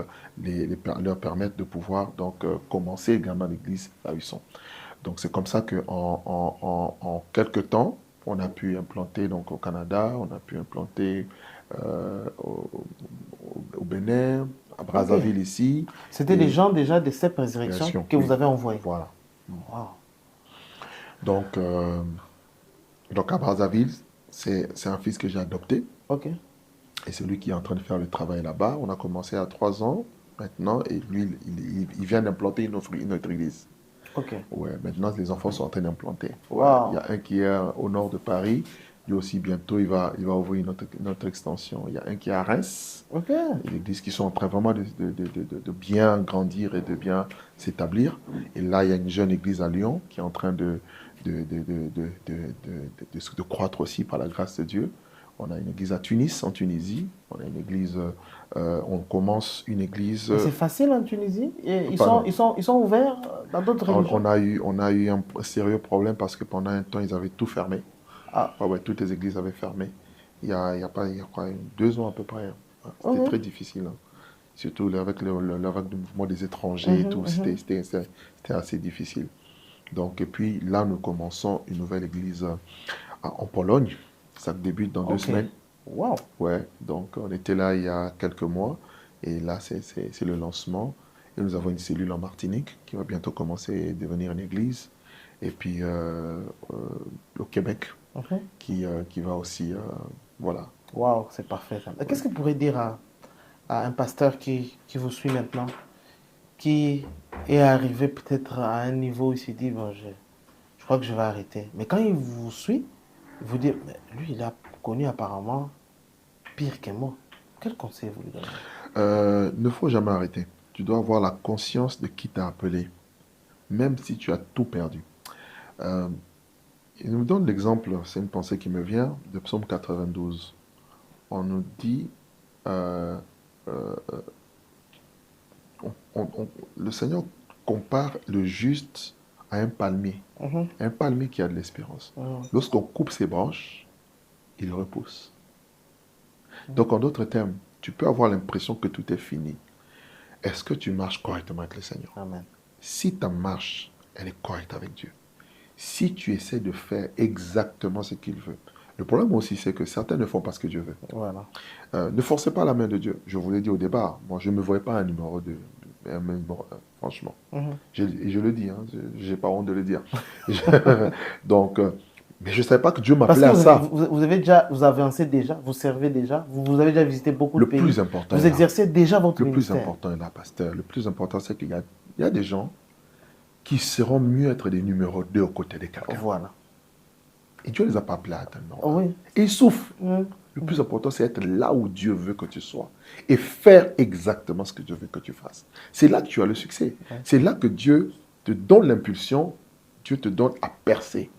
leur permettre de pouvoir donc commencer également l'église là où ils sont. Donc c'est comme ça qu'en en quelques temps, on a pu implanter donc au Canada, on a pu implanter au Bénin, à Ok. Brazzaville ici, C'était des et gens déjà de cette résurrection création, que vous oui, avez envoyés. voilà. Wow. Donc, donc à Brazzaville, c'est un fils que j'ai adopté. Ok. Et c'est lui qui est en train de faire le travail là-bas. On a commencé à 3 ans maintenant. Et lui, il vient d'implanter une autre église. Ok. Ouais, maintenant, les enfants sont en train d'implanter. Ouais, il y Wow. a un qui est au nord de Paris. Lui aussi, bientôt, il va ouvrir une autre extension. Il y a un qui est à Reims. Ok. Et l'église qui sont en train vraiment de bien grandir et de bien s'établir. Et là, il y a une jeune église à Lyon qui est en train de croître aussi par la grâce de Dieu. On a une église à Tunis, en Tunisie. On a une église, on commence une église, Et c'est facile en Tunisie? Et pardon, ils sont ouverts dans d'autres religions? on a eu un sérieux problème parce que pendant un temps, ils avaient tout fermé. Ah, Ouais, ouais, toutes les églises avaient fermé. Il y a pas, il y a quoi, 2 ans à peu près, hein. Ouais, c'était ok. très difficile, hein. Surtout avec le vague de mouvement des étrangers et Mhm, tout, mhm. c'était assez difficile. Donc, et puis là, nous commençons une nouvelle église en Pologne. Ça débute dans deux Ok. semaines. Wow. Ouais, donc on était là il y a quelques mois et là c'est le lancement. Et nous avons une cellule en Martinique qui va bientôt commencer à devenir une église. Et puis au Québec Mhm. qui va aussi, voilà. Wow, c'est parfait ça. Qu'est-ce que vous pourriez dire à un pasteur qui vous suit maintenant, qui est arrivé peut-être à un niveau où il s'est dit, bon, je crois que je vais arrêter. Mais quand il vous suit, il vous dit, mais lui, il a connu apparemment pire que moi. Quel conseil vous lui donnez? Ne faut jamais arrêter. Tu dois avoir la conscience de qui t'a appelé, même si tu as tout perdu. Euh, il nous donne l'exemple, c'est une pensée qui me vient, de Psaume 92. On nous dit, euh, euh, le Seigneur compare le juste à Mhm. un palmier qui a de l'espérance. Mhm. Lorsqu'on coupe ses branches, il repousse. Donc, en d'autres termes, tu peux avoir l'impression que tout est fini. Est-ce que tu marches correctement avec le Seigneur? Amen. Si ta marche, elle est correcte avec Dieu, si tu essaies de faire exactement ce qu'il veut, le problème aussi, c'est que certains ne font pas ce que Dieu veut. Voilà. Ne forcez pas la main de Dieu. Je vous l'ai dit au départ, moi, je ne me voyais pas un numéro 2, franchement. Mhm. Et je le dis, hein, je n'ai pas honte de le dire. Donc, Mais je ne savais pas que Dieu Parce m'appelait que à ça. vous avez déjà, vous avancez déjà, vous servez déjà, vous avez déjà visité beaucoup de Le pays. plus important Vous est là. exercez déjà votre Le plus ministère. important est là, pasteur. Le plus important, c'est il y a des gens qui seront mieux être des numéros 2 aux côtés de quelqu'un. Voilà. Et Dieu ne les a pas appelés à atteindre. Oui. Et ils souffrent. Le plus important, c'est être là où Dieu veut que tu sois. Et faire exactement ce que Dieu veut que tu fasses. C'est là que tu as le succès. Ouais. C'est là que Dieu te donne l'impulsion, Dieu te donne à percer.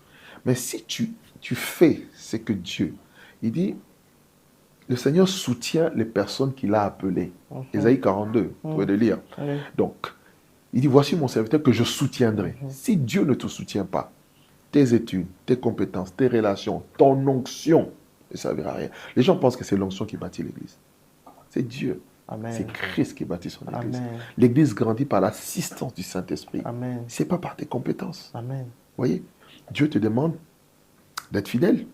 Mais si tu fais ce que Dieu, il dit, le Seigneur soutient les personnes qu'il a appelées. Ésaïe 42, vous pouvez le lire. Oui. Donc, il dit, voici mon serviteur que je soutiendrai. Si Dieu ne te soutient pas, tes études, tes compétences, tes relations, ton onction ne servira à rien. Les gens pensent que c'est l'onction qui bâtit l'Église. C'est Dieu. Amen. C'est Christ qui bâtit son Église. Amen. L'Église grandit par l'assistance du Saint-Esprit. Amen. Ce n'est pas par tes compétences. Amen. Vous voyez, Dieu te demande d'être fidèle.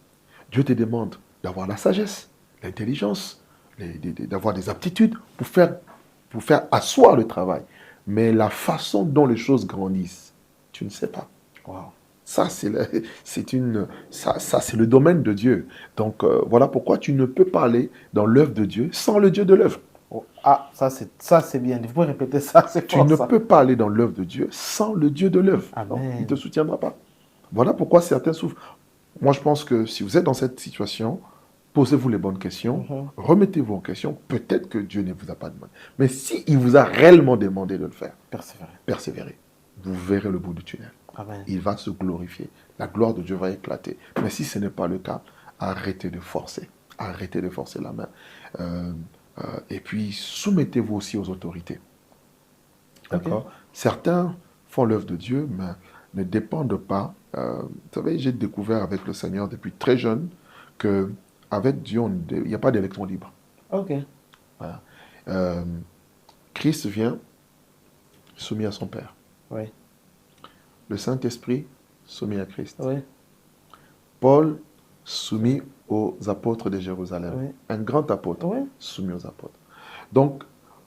Dieu te demande d'avoir la sagesse, l'intelligence, d'avoir des aptitudes pour faire asseoir le travail. Mais la façon dont les choses grandissent, tu ne sais pas. Wow. Ça, c'est le domaine de Dieu. Donc, voilà pourquoi tu ne peux pas aller dans l'œuvre de Dieu sans le Dieu de l'œuvre. Oh. Ah, ça c'est bien. Vous pouvez répéter ça, c'est Tu fort, ne ça. peux pas aller dans l'œuvre de Dieu sans le Dieu de l'œuvre. Amen. Il ne te soutiendra pas. Voilà pourquoi certains souffrent. Moi, je pense que si vous êtes dans cette situation, posez-vous les bonnes questions, remettez-vous en question. Peut-être que Dieu ne vous a pas demandé. Mais s'il vous a réellement demandé de le faire, persévérez. Vous verrez le bout du tunnel. Amen. Il va se glorifier. La gloire de Dieu va éclater. Mais si ce n'est pas le cas, arrêtez de forcer. Arrêtez de forcer la main. Et puis, soumettez-vous aussi aux autorités. D'accord? Okay. Certains font l'œuvre de Dieu, mais ne dépendent pas. Vous savez, j'ai découvert avec le Seigneur depuis très jeune qu'avec Dieu, il n'y a pas d'élection libre. Ok. Voilà. Christ vient soumis à son Père. Oui. Le Saint-Esprit soumis à Christ. Oui. Paul soumis aux apôtres de Jérusalem. Oui. Un grand apôtre soumis aux apôtres. Donc,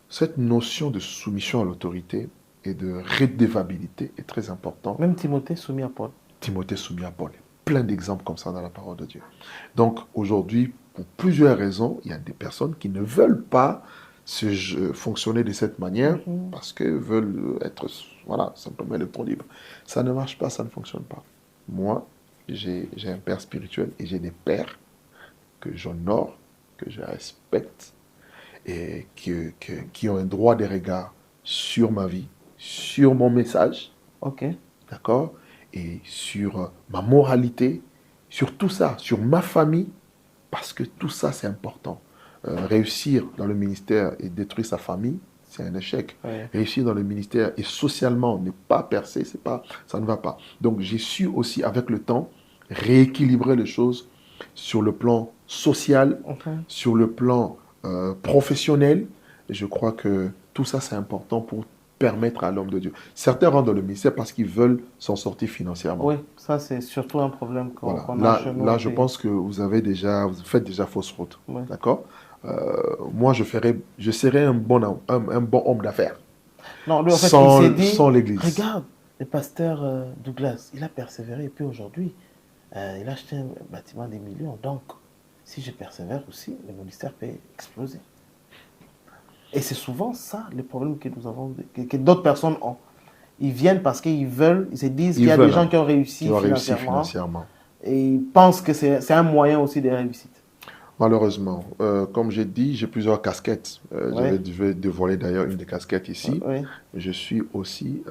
cette notion de soumission à l'autorité et de redevabilité est très importante. Même Timothée soumis à Paul. Timothée soumis à Paul. Plein d'exemples comme ça dans la parole de Dieu. Donc, aujourd'hui, pour plusieurs raisons, il y a des personnes qui ne veulent pas fonctionner de cette manière parce qu'elles veulent être, voilà, simplement électron libre. Ça ne marche pas, ça ne fonctionne pas. Moi, j'ai un père spirituel et j'ai des pères que j'honore, que je respecte et qui ont un droit de regard sur ma vie, sur mon message, Ok. d'accord, et sur ma moralité, sur tout ça, sur ma famille, parce que tout ça c'est important. Réussir dans le ministère et détruire sa famille, c'est un échec. Ouais. Réussir dans le ministère et socialement ne pas percer, ça ne va pas. Donc j'ai su aussi avec le temps rééquilibrer les choses sur le plan social, sur le plan professionnel. Et je crois que tout ça c'est important pour permettre à l'homme de Dieu. Certains rentrent dans le ministère parce qu'ils veulent s'en sortir financièrement. Oui, ça c'est surtout un problème qu'on Voilà. a chez nous. Là, je pense que vous faites déjà fausse route. Ouais. D'accord? Moi, je serais un bon homme d'affaires. Non, lui, en fait, sans, il s'est dit, sans l'église. Regarde, le pasteur Douglas, il a persévéré et puis aujourd'hui, il a acheté un bâtiment des millions. Donc, si je persévère aussi, le ministère peut exploser. Et c'est souvent ça le problème que nous avons, que d'autres personnes ont. Ils viennent parce qu'ils veulent, ils se disent qu'il y a des gens qui ont réussi financièrement. Et ils pensent que c'est un moyen aussi de réussite. Malheureusement, comme j'ai dit, j'ai plusieurs casquettes. Je vais dévoiler d'ailleurs une des casquettes ici. Je suis aussi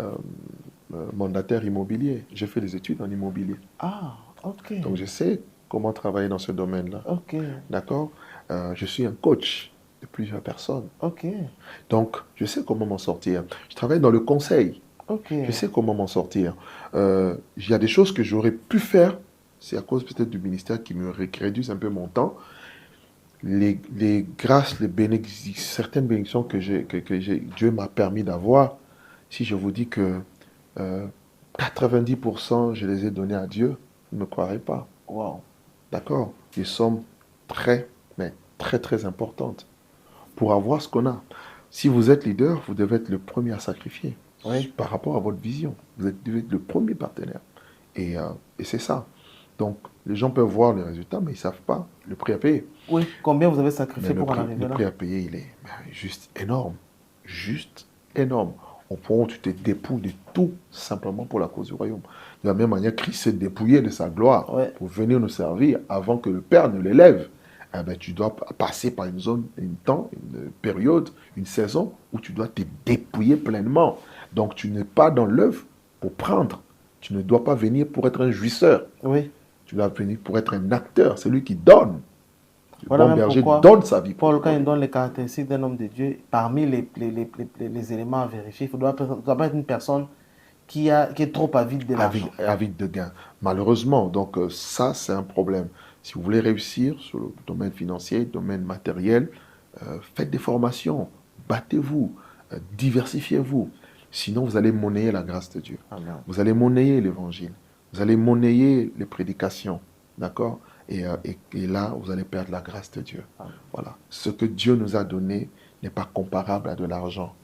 mandataire immobilier. J'ai fait des études en immobilier. Ah, ok. Donc je sais comment travailler dans ce domaine-là. Ok. D'accord? Je suis un coach de plusieurs personnes. Ok. Donc je sais comment m'en sortir. Je travaille dans le conseil. Ok. Je sais comment m'en sortir. Il y a des choses que j'aurais pu faire. C'est à cause peut-être du ministère qui me réduit un peu mon temps. Les grâces, certaines bénédictions que Dieu m'a permis d'avoir, si je vous dis que 90% je les ai donnés à Dieu, vous ne me croirez pas. Wow. D'accord? Des sommes très, mais très, très importantes pour avoir ce qu'on a. Si vous êtes leader, vous devez être le premier à sacrifier par rapport à votre vision. Vous devez être le premier partenaire. Et c'est ça. Donc, les gens peuvent voir les résultats, mais ils ne savent pas le prix à payer. Oui, combien vous avez Mais sacrifié pour en arriver le là? prix à payer, il est juste énorme. Juste énorme. Au point où tu te dépouilles de tout simplement pour la cause du royaume. De la même manière, Christ s'est dépouillé de sa gloire Ouais. pour venir nous servir avant que le Père ne l'élève. Eh ben, tu dois passer par une zone, un temps, une période, une saison où tu dois te dépouiller pleinement. Donc tu n'es pas dans l'œuvre pour prendre. Tu ne dois pas venir pour être un jouisseur. Oui. Tu dois venir pour être un acteur, celui qui donne. Le Voilà bon même berger pourquoi donne sa vie pour Paul, le quand il brebis. donne les caractéristiques d'un homme de Dieu, parmi les éléments à vérifier, il ne doit pas être une personne qui est trop avide de l'argent. Avide de gains. Malheureusement, donc ça, c'est un problème. Si vous voulez réussir sur le domaine financier, le domaine matériel, faites des formations, battez-vous, diversifiez-vous. Sinon, vous allez monnayer la grâce de Dieu. Amen. Vous allez monnayer l'évangile. Vous allez monnayer les prédications. D'accord, et là, vous allez perdre la grâce de Dieu. Amen. Voilà. Ce que Dieu nous a donné n'est pas comparable à de l'argent.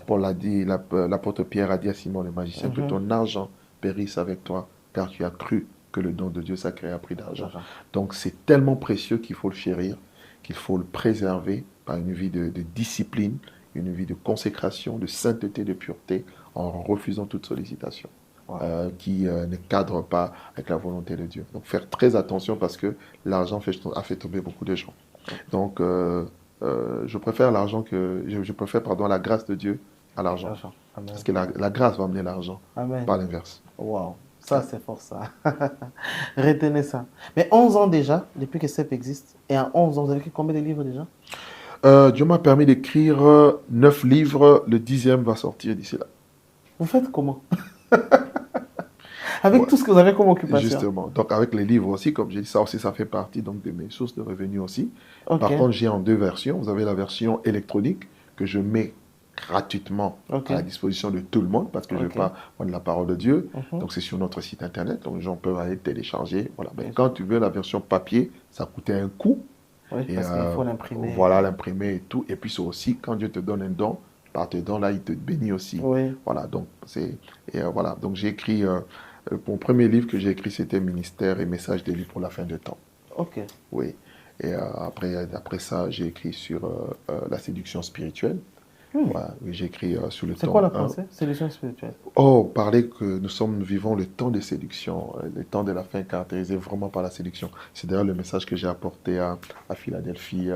Paul a dit, l'apôtre Pierre a dit à Simon le magicien, que ton argent périsse avec toi, car tu as cru que le don de Dieu sacré a pris d'argent. Donc c'est tellement précieux qu'il faut le chérir, qu'il faut le préserver par une vie de discipline, une vie de consécration, de sainteté, de pureté, en refusant toute sollicitation. Qui ne cadre pas avec la volonté de Dieu. Donc faire très attention parce que l'argent a fait tomber beaucoup de gens. Donc je préfère l'argent je préfère la grâce de Dieu à l'argent. Parce que la grâce va amener l'argent, pas l'inverse. Wow, ça c'est fort ça. Retenez ça. Mais 11 ans déjà, depuis que CEP existe, et en 11 ans, vous avez écrit combien de livres déjà? Dieu m'a permis d'écrire 9 livres, le 10e va sortir d'ici là. Vous faites comment? Avec tout ce que vous avez comme occupation. Justement. Donc, avec les livres aussi, comme j'ai dit, ça aussi, ça fait partie donc, de mes sources de revenus aussi. Okay. Par contre, j'ai en 2 versions. Vous avez la version électronique que je mets gratuitement à la disposition de tout le monde parce que je ne veux pas prendre la parole de Dieu. Donc, c'est sur notre site internet. Donc, les gens peuvent aller télécharger. Voilà. Mais quand tu veux la version papier, ça coûtait un coût. Oui, parce qu'il faut l'imprimer. Voilà, l'imprimer et tout. Et puis, c'est aussi, quand Dieu te donne un don, par tes dons, là, il te bénit aussi. Oui. Voilà. Donc, voilà. Donc, j'ai écrit... mon premier livre que j'ai écrit, c'était Ministère et messages des livres pour la fin des temps. Ok. Oui. Et après ça, j'ai écrit sur la séduction spirituelle. Voilà, j'ai écrit sur le temps. C'est quoi la pensée? Séduction spirituelle. Oh, parler que nous vivons le temps de séduction, le temps de la fin caractérisé vraiment par la séduction. C'est d'ailleurs le message que j'ai apporté à Philadelphie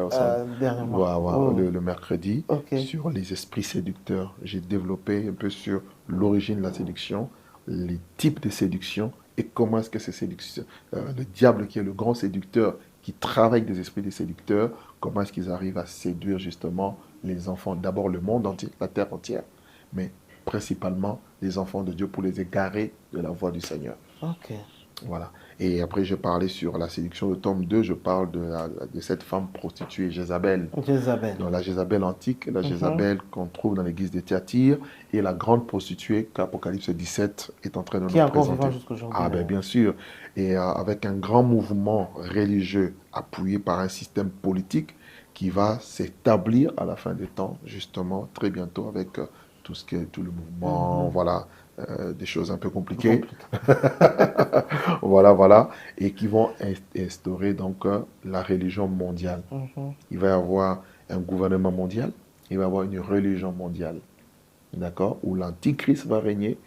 dernièrement. Le mercredi sur les esprits séducteurs. J'ai développé un peu sur l'origine de la séduction, les types de séduction et comment est-ce que ces séductions, le diable qui est le grand séducteur, qui travaille avec des esprits de séducteurs, comment est-ce qu'ils arrivent à séduire justement les enfants, d'abord le monde entier, la terre entière, mais principalement les enfants de Dieu pour les égarer de la voie du Seigneur. Ok. Voilà. Et après, je parlais sur la séduction, le tome 2, je parle de cette femme prostituée, Jézabel. Jézabel. Donc, la Jézabel antique, la Jézabel qu'on trouve dans l'église de Thyatire, et la grande prostituée qu'Apocalypse 17 est en train de nous présenter. Qui est encore vivant jusqu'aujourd'hui. Ah ben bien sûr. Et avec un grand mouvement religieux appuyé par un système politique qui va s'établir à la fin des temps, justement, très bientôt avec tout le mouvement, voilà, des choses un peu compliquées. voilà, et qui vont instaurer donc la religion mondiale. Il va y avoir un gouvernement mondial, il va y avoir une religion mondiale, d'accord, où l'antichrist va régner,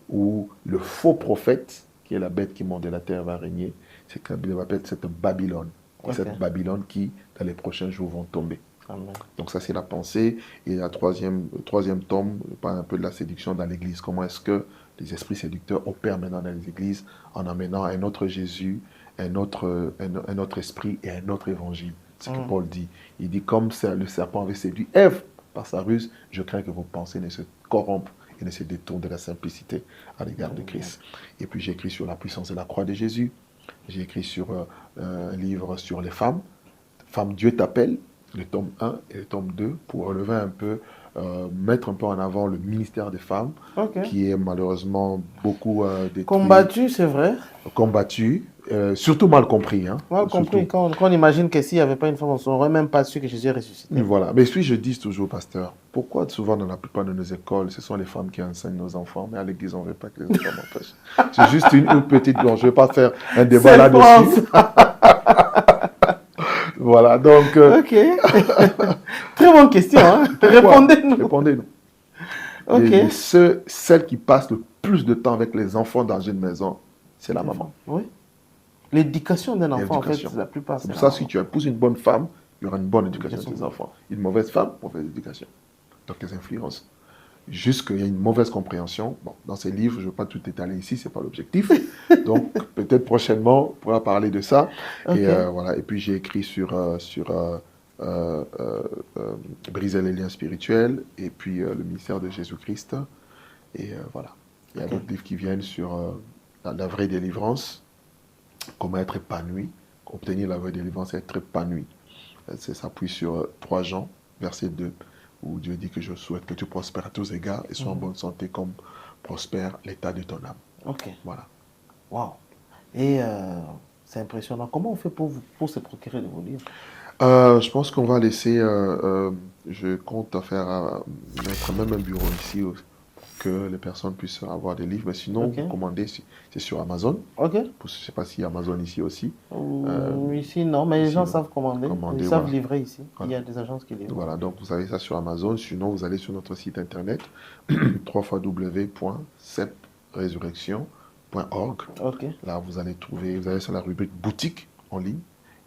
où le faux prophète, qui est la bête qui monte de la terre, va régner. C'est ce qu'on appelle cette Babylone. Cette Babylone qui, dans les prochains jours, vont tomber. Amen. Donc ça, c'est la pensée. Et le troisième tome parle un peu de la séduction dans l'Église. Comment est-ce que les esprits séducteurs opèrent maintenant dans les églises en amenant un autre Jésus, un autre esprit et un autre évangile. C'est ce que Paul dit. Il dit, comme le serpent avait séduit Ève par sa ruse, je crains que vos pensées ne se corrompent et ne se détournent de la simplicité à l'égard de Christ. Et puis j'ai écrit sur la puissance de la croix de Jésus. J'ai écrit sur un livre sur les femmes. Femme, Dieu t'appelle le tome 1 et le tome 2 pour relever un peu, mettre un peu en avant le ministère des femmes, Ok. qui est malheureusement beaucoup détruit, Combattu, c'est vrai. combattu, surtout mal compris, hein, Mal surtout. compris. Quand on imagine que s'il n'y avait pas une femme, on n'aurait même pas su que Jésus est ressuscité. Voilà. Mais puis je dis toujours, pasteur, pourquoi souvent dans la plupart de nos écoles, ce sont les femmes qui enseignent nos enfants, mais à l'église, on ne veut pas que les enfants m'empêchent. C'est juste une petite... Bon, je ne vais pas faire un débat C'est là-dessus. France. Voilà, donc, Ok. Très bonne question, hein. pourquoi? Répondez-nous. Répondez-nous. Ok. Celle qui passe le plus de temps avec les enfants dans une maison, c'est la maman. Oui. L'éducation d'un enfant, en fait, L'éducation. la plupart, C'est c'est pour la ça que maman. si tu épouses une bonne femme, il y aura une bonne éducation de L'éducation. tes enfants. Une mauvaise femme, mauvaise éducation. Donc les influences. Juste qu'il y a une mauvaise compréhension. Bon, dans ces livres, je ne veux pas tout étaler ici, ce n'est pas l'objectif. Donc, peut-être prochainement, on pourra parler de ça. Ok. Et voilà. Et puis, j'ai écrit euh, euh, briser les liens spirituels et puis le ministère de Jésus-Christ. Et voilà. Il y a Ok. d'autres livres qui viennent sur la vraie délivrance, comment être épanoui, obtenir la vraie délivrance et être épanoui. Ça s'appuie sur 3 Jean, verset 2, où Dieu dit que je souhaite que tu prospères à tous égards et sois en bonne santé comme prospère l'état de ton âme. Ok. Voilà. Waouh. Et c'est impressionnant. Comment on fait pour se procurer de vos livres? Je pense qu'on va laisser, je compte faire mettre même un bureau ici pour que les personnes puissent avoir des livres. Mais sinon, Ok. vous commandez, c'est sur Amazon. Ok. Je ne sais pas s'il y a Amazon ici aussi. Ici, non, mais les Ici, gens non. savent commander. Commander, Ils savent voilà. livrer ici. Il Voilà. y a des agences qui livrent. Voilà, donc vous avez ça sur Amazon. Sinon, vous allez sur notre site internet www.cepresurrection.org. Ok. Là, vous allez trouver, vous allez sur la rubrique boutique en ligne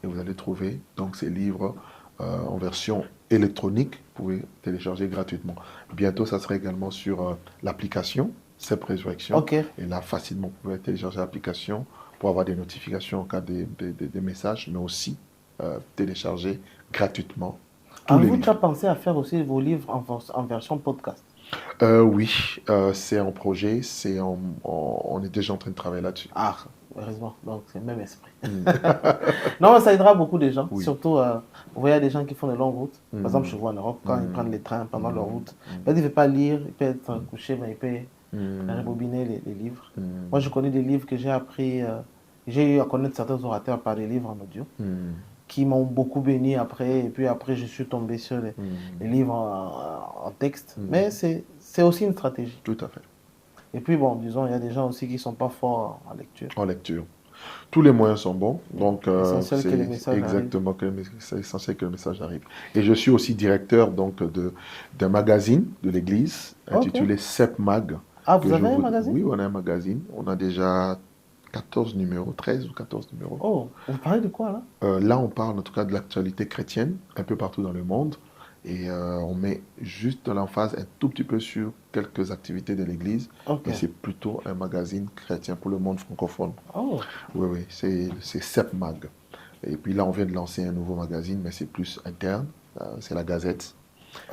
et vous allez trouver donc ces livres en version électronique. Vous pouvez télécharger gratuitement. Bientôt, ça sera également sur l'application CEP Résurrection. Ok. Et là, facilement, vous pouvez télécharger l'application pour avoir des notifications en cas des messages, mais aussi télécharger gratuitement tous les Avez-vous déjà livres. pensé à faire aussi vos livres en version podcast? Oui, c'est en projet, on est déjà en train de travailler là-dessus. Ah, heureusement. Donc, c'est le même esprit. Non, mais ça aidera beaucoup de gens. Oui. Surtout, vous voyez, il y a des gens qui font de longues routes. Par exemple, Mm. je vois en Europe, quand ils prennent les trains pendant leur route, Mm. peut-être il ne veut pas lire, il peut être couché, mais il peut Mm. rembobiner les livres. Mm. Moi, je connais des livres que j'ai appris, j'ai eu à connaître certains orateurs par des livres en audio, Mm. qui m'ont beaucoup béni après. Et puis après, je suis tombé sur les livres en texte. Mm. Mais c'est aussi une stratégie. Tout à fait. Et puis, bon, disons, il y a des gens aussi qui ne sont pas forts en lecture. En lecture. Tous les moyens sont bons, donc Essentiel que le c'est message exactement c'est essentiel que le message arrive. Et je suis aussi directeur donc d'un magazine de l'Église intitulé CEP Mag. Ah, vous que avez un magazine? Oui, on a un magazine. On a déjà 14 numéros, 13 ou 14 numéros. Oh, vous parlez de quoi là? Là, on parle en tout cas de l'actualité chrétienne, un peu partout dans le monde. Et on met juste de l'emphase un tout petit peu sur quelques activités de l'Église. Ok. Et c'est plutôt un magazine chrétien pour le monde francophone. Oh, Oui, oui, c'est CEP Mag. Et puis là, on vient de lancer un nouveau magazine, mais c'est plus interne. C'est la Gazette.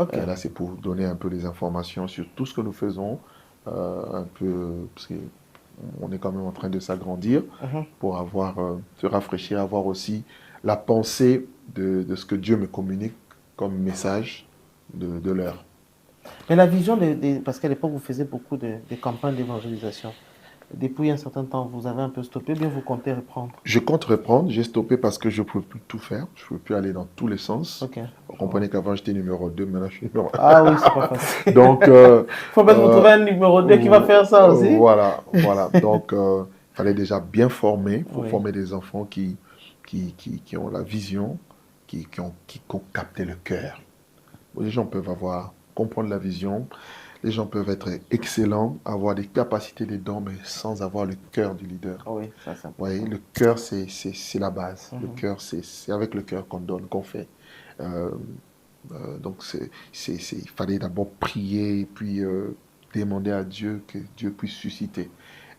ok. Là, c'est pour donner un peu des informations sur tout ce que nous faisons. Un peu, parce qu'on est quand même en train de s'agrandir Mhm. pour avoir, se rafraîchir, avoir aussi la pensée de ce que Dieu me communique comme message de l'heure. Mais la vision, parce qu'à l'époque, vous faisiez beaucoup de campagnes d'évangélisation. Depuis un certain temps, vous avez un peu stoppé, bien vous comptez reprendre. Je compte reprendre, j'ai stoppé parce que je ne pouvais plus tout faire, je ne pouvais plus aller dans tous les sens. Ok. Vous comprenez qu'avant j'étais numéro 2, maintenant je suis numéro 1. Ah oui, c'est pas facile. Donc, Faut peut-être vous trouver un numéro 2 qui va faire ça aussi. Voilà, voilà. Donc, il fallait déjà bien former, pour Oui. former des enfants qui ont la vision, qui ont capté le cœur. Les gens peuvent comprendre la vision, les gens peuvent être excellents, avoir des capacités, des dons, mais sans avoir le cœur du leader. Oui, ça c'est Vous voyez, le cœur, c'est la base. Le Mhm. cœur, c'est avec le cœur qu'on donne, qu'on fait. Euh, donc, il fallait d'abord prier, et puis demander à Dieu que Dieu puisse susciter.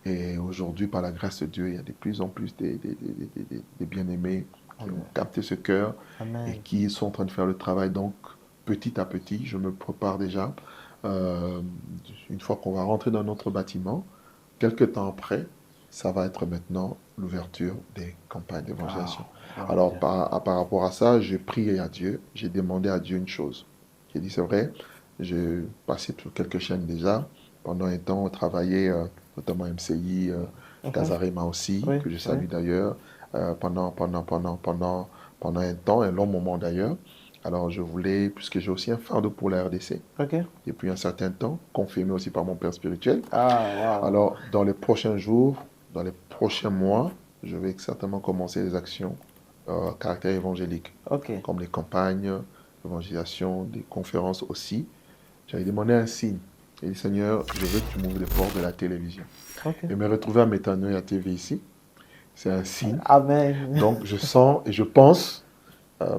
Et aujourd'hui, par la grâce de Dieu, il y a de plus en plus des bien-aimés qui ont capté ce cœur et Amen. qui sont en train de faire le travail. Donc, petit à petit, je me prépare déjà. Euh, une fois qu'on va rentrer dans notre bâtiment, quelques temps après, ça va être maintenant l'ouverture des campagnes d'évangélisation. Ah, Alors, par rapport à ça, j'ai prié à Dieu, j'ai demandé à Dieu une chose. J'ai dit, c'est vrai, j'ai passé sur quelques chaînes déjà. Pendant un temps, on travaillait, notamment MCI, mhm. Casarema aussi, Oui, que je oui. salue d'ailleurs, pendant un temps, un long moment d'ailleurs. Alors, je voulais, puisque j'ai aussi un fardeau pour la RDC, Ok. depuis un certain temps, confirmé aussi par mon père spirituel. Ah, waouh. Alors, dans les prochains jours, dans les prochains mois, je vais certainement commencer des actions à caractère évangélique, Ok. comme les campagnes d'évangélisation, des conférences aussi. J'avais demandé un signe. J'ai dit, Seigneur, je veux que tu m'ouvres les portes de la télévision. Ok. Et me retrouver à Métanoï à TV ici, c'est un signe. Amen. Donc, je sens et je pense,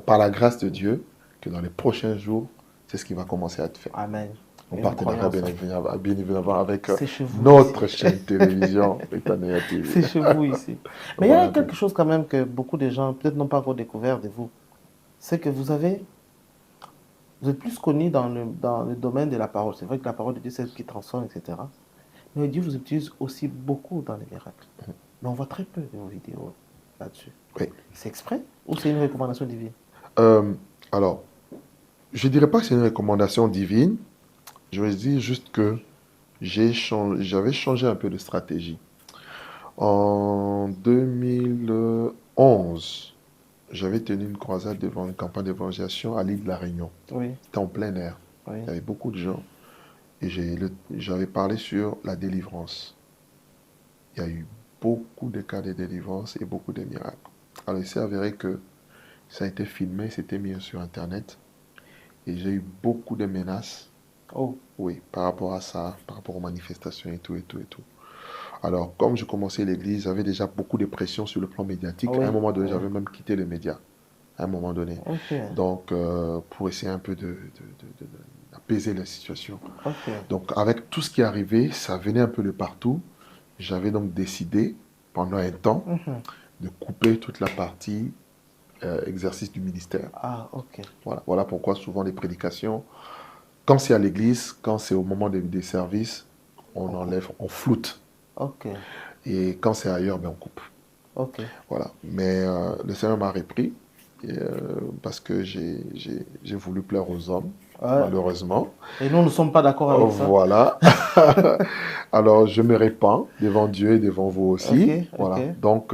par la grâce de Dieu, que dans les prochains jours, c'est ce qui va commencer à être fait. Amen. En Et nous partenariat croyons bien ça. évidemment, bien évidemment avec C'est chez vous ici. notre chaîne télévision, Métanoïa TV. C'est chez vous ici. Mais il y Voilà a un peu. quelque chose quand même que beaucoup de gens peut-être n'ont pas encore découvert de vous. C'est que vous êtes plus connu dans le domaine de la parole. C'est vrai que la parole de Dieu, c'est ce qui transforme, etc. Mais Dieu vous utilise aussi beaucoup dans les miracles. Mais on voit très peu de vos vidéos là-dessus. Oui. C'est exprès ou c'est une recommandation divine? Euh, alors, je ne dirais pas que c'est une recommandation divine. Je vais dire juste que j'avais changé un peu de stratégie. En 2011, j'avais tenu une croisade devant une campagne d'évangélisation à l'île de la Réunion. Oui, C'était en plein air. oui. Il y avait beaucoup de gens. Et j'avais parlé sur la délivrance. Il y a eu beaucoup de cas de délivrance et beaucoup de miracles. Alors, il s'est avéré que ça a été filmé, c'était mis sur Internet. Et j'ai eu beaucoup de menaces, Oh, oui, par rapport à ça, par rapport aux manifestations et tout, et tout, et tout. Alors, comme je commençais l'église, j'avais déjà beaucoup de pression sur le plan médiatique. À un oui, moment donné, oui. j'avais même quitté les médias. À un moment donné. Ok, Donc, pour essayer un peu d'apaiser la situation. ok, Donc, avec tout ce qui est arrivé, ça venait un peu de partout. J'avais donc décidé, pendant un temps, mhm. de couper toute la partie exercice du ministère. Ah, ok, Voilà pourquoi souvent les prédications, quand c'est à l'église, quand c'est au moment des services, on on coupe. enlève, on floute. Ok, Et quand c'est ailleurs, ben on coupe. ok. Voilà. Mais le Seigneur m'a repris parce que j'ai voulu plaire aux hommes, Ouais. malheureusement. Et nous ne sommes pas d'accord avec ça. Voilà. Alors, je me répands devant Dieu et devant vous Ok, aussi. ok. Voilà. Donc,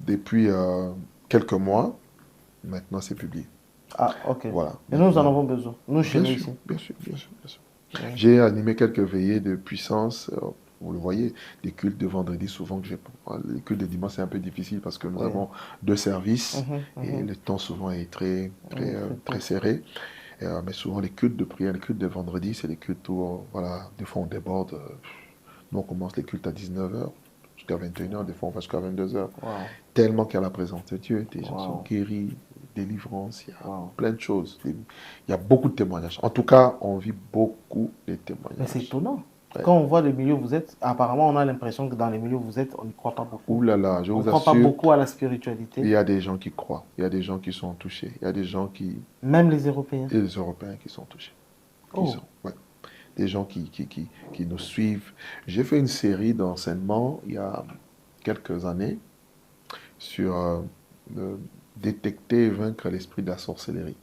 depuis quelques mois, maintenant, c'est publié. Ah, ok. Voilà. Et nous en Maintenant, avons besoin. Nous, chez bien nous sûr, ici. bien sûr, bien sûr, bien sûr. Oui. J'ai animé quelques veillées de puissance. Vous le voyez, les cultes de vendredi, souvent que j'ai. Les cultes de dimanche, c'est un peu difficile parce que nous Oui. avons deux services Mhm, et mhm. le temps souvent est très, très, Oui, c'est très tout. serré. Mais souvent, les cultes de prière, les cultes de vendredi, c'est des cultes où, voilà, des fois on déborde. Nous, on commence les cultes à 19h jusqu'à 21h, des fois on va jusqu'à 22h. Wow, Tellement qu'il y a la présence de Dieu, des gens sont wow, guéris, délivrance, il y a wow. plein de choses. Il y a beaucoup de témoignages. En tout cas, on vit beaucoup de Mais c'est témoignages. étonnant. Ouais. Quand on voit le milieu où vous êtes, apparemment, on a l'impression que dans les milieux où vous êtes, on n'y croit pas beaucoup. Ouh là là, je On ne vous croit pas assure, beaucoup à la il spiritualité. y a des gens qui croient, il y a des gens qui sont touchés, il y a des gens qui, Même les Européens. et les Européens qui sont touchés, qui sont, Oh, ouais. Des gens qui nous suivent. J'ai fait une série d'enseignements il y a quelques années sur détecter et vaincre l'esprit de la sorcellerie.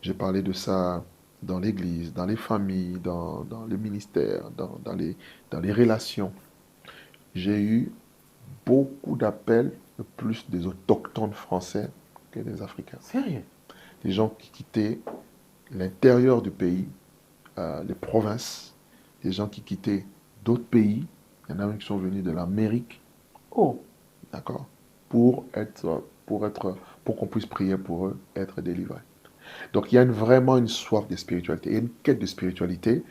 J'ai parlé de ça dans l'église, dans les familles, dans le ministère, dans les relations. J'ai eu beaucoup d'appels, plus des autochtones français que des Africains. sérieux? Des gens qui quittaient l'intérieur du pays, les provinces, des gens qui quittaient d'autres pays. Il y en a même qui sont venus de l'Amérique, Oh, d'accord, pour qu'on puisse prier pour eux, être délivrés. Donc il y a vraiment une soif de spiritualité, il y a une quête de spiritualité,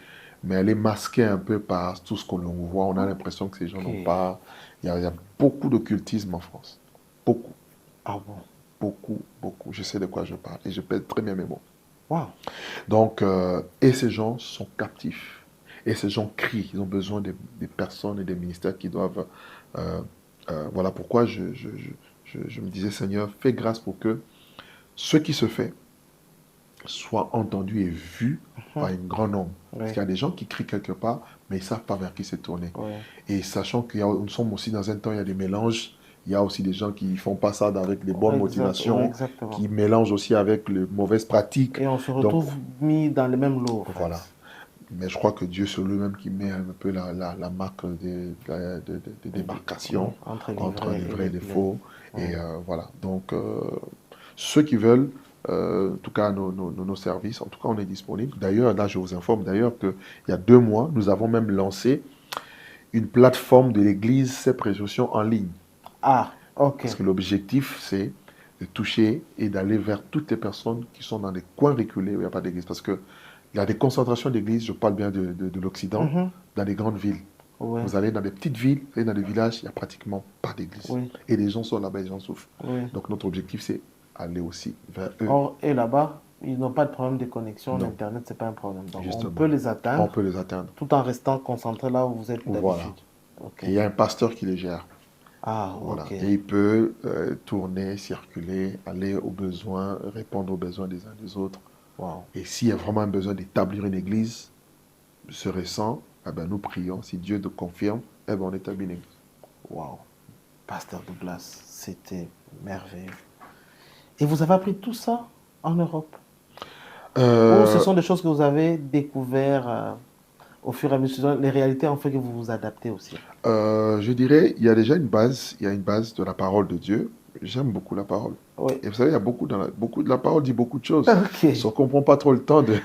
mais elle est masquée un peu par tout ce que l'on voit. On a l'impression que ces gens n'ont ok. pas. Il y a beaucoup d'occultisme en France. Beaucoup, Ah bon? beaucoup, beaucoup. Je sais de quoi je parle et je pèse très bien mes mots. Wow. Donc, et ces gens sont captifs. Et ces gens crient. Ils ont besoin des personnes et des ministères qui doivent. euh, voilà pourquoi je me disais, Seigneur, fais grâce pour que ce qui se fait soit entendu et vu par Mhm. un grand nombre. Parce Oui. qu'il y a des gens qui crient quelque part, mais ils ne savent pas vers qui se tourner. Ouais. Et sachant que nous sommes aussi dans un temps, il y a des mélanges. Il y a aussi des gens qui ne font pas ça avec les bonnes Ouais, motivations, exactement. qui mélangent aussi avec les mauvaises pratiques. Et on se Donc, retrouve mis dans les mêmes lots, en voilà. fait. Mais je crois que Dieu, c'est lui-même qui met un peu la marque de démarcation Entre les entre vrais les et vrais et les les bleus. faux. Et Ouais. voilà. Donc, ceux qui veulent, en tout cas, nos services, en tout cas, on est disponible. D'ailleurs, là, je vous informe d'ailleurs qu'il y a 2 mois, nous avons même lancé une plateforme de l'Église Ces Précautions en ligne. Ah, ok. Parce que l'objectif, c'est de toucher et d'aller vers toutes les personnes qui sont dans des coins reculés où il n'y a pas d'église. Parce qu'il y a des concentrations d'églises, je parle bien de l'Occident, Mhm. dans les grandes villes. Ouais, Vous allez dans des petites villes, vous allez dans des villages, il n'y a pratiquement pas d'église. oui, Et les gens sont là-bas, les gens souffrent. oui. Donc notre objectif, c'est aller aussi vers eux. Or, et là-bas, ils n'ont pas de problème de connexion. Non, L'Internet, c'est pas un problème. Donc, on peut justement. les On atteindre peut les atteindre. tout en restant concentré là où vous êtes Voilà. d'habitude. Ok. Et il y a un pasteur qui les gère. Ah, Voilà. ok. Et il peut tourner, circuler, aller aux besoins, répondre aux besoins des uns des autres. Wow. Et s'il y a vraiment un besoin d'établir une église, ce récent, eh ben, nous prions. Si Dieu nous confirme, eh ben, on établit une église. Wow. Pasteur Douglas, c'était merveilleux. Et vous avez appris tout ça en Europe? Ou ce Euh, sont des choses que vous avez découvertes au fur et à mesure? Les réalités ont fait que vous vous adaptez aussi. je dirais, il y a déjà une base, il y a une base de la parole de Dieu. J'aime beaucoup la parole. Oui. Et vous savez, il y a beaucoup de la parole dit beaucoup de choses. Ok. Sauf qu'on ne prend pas trop le temps de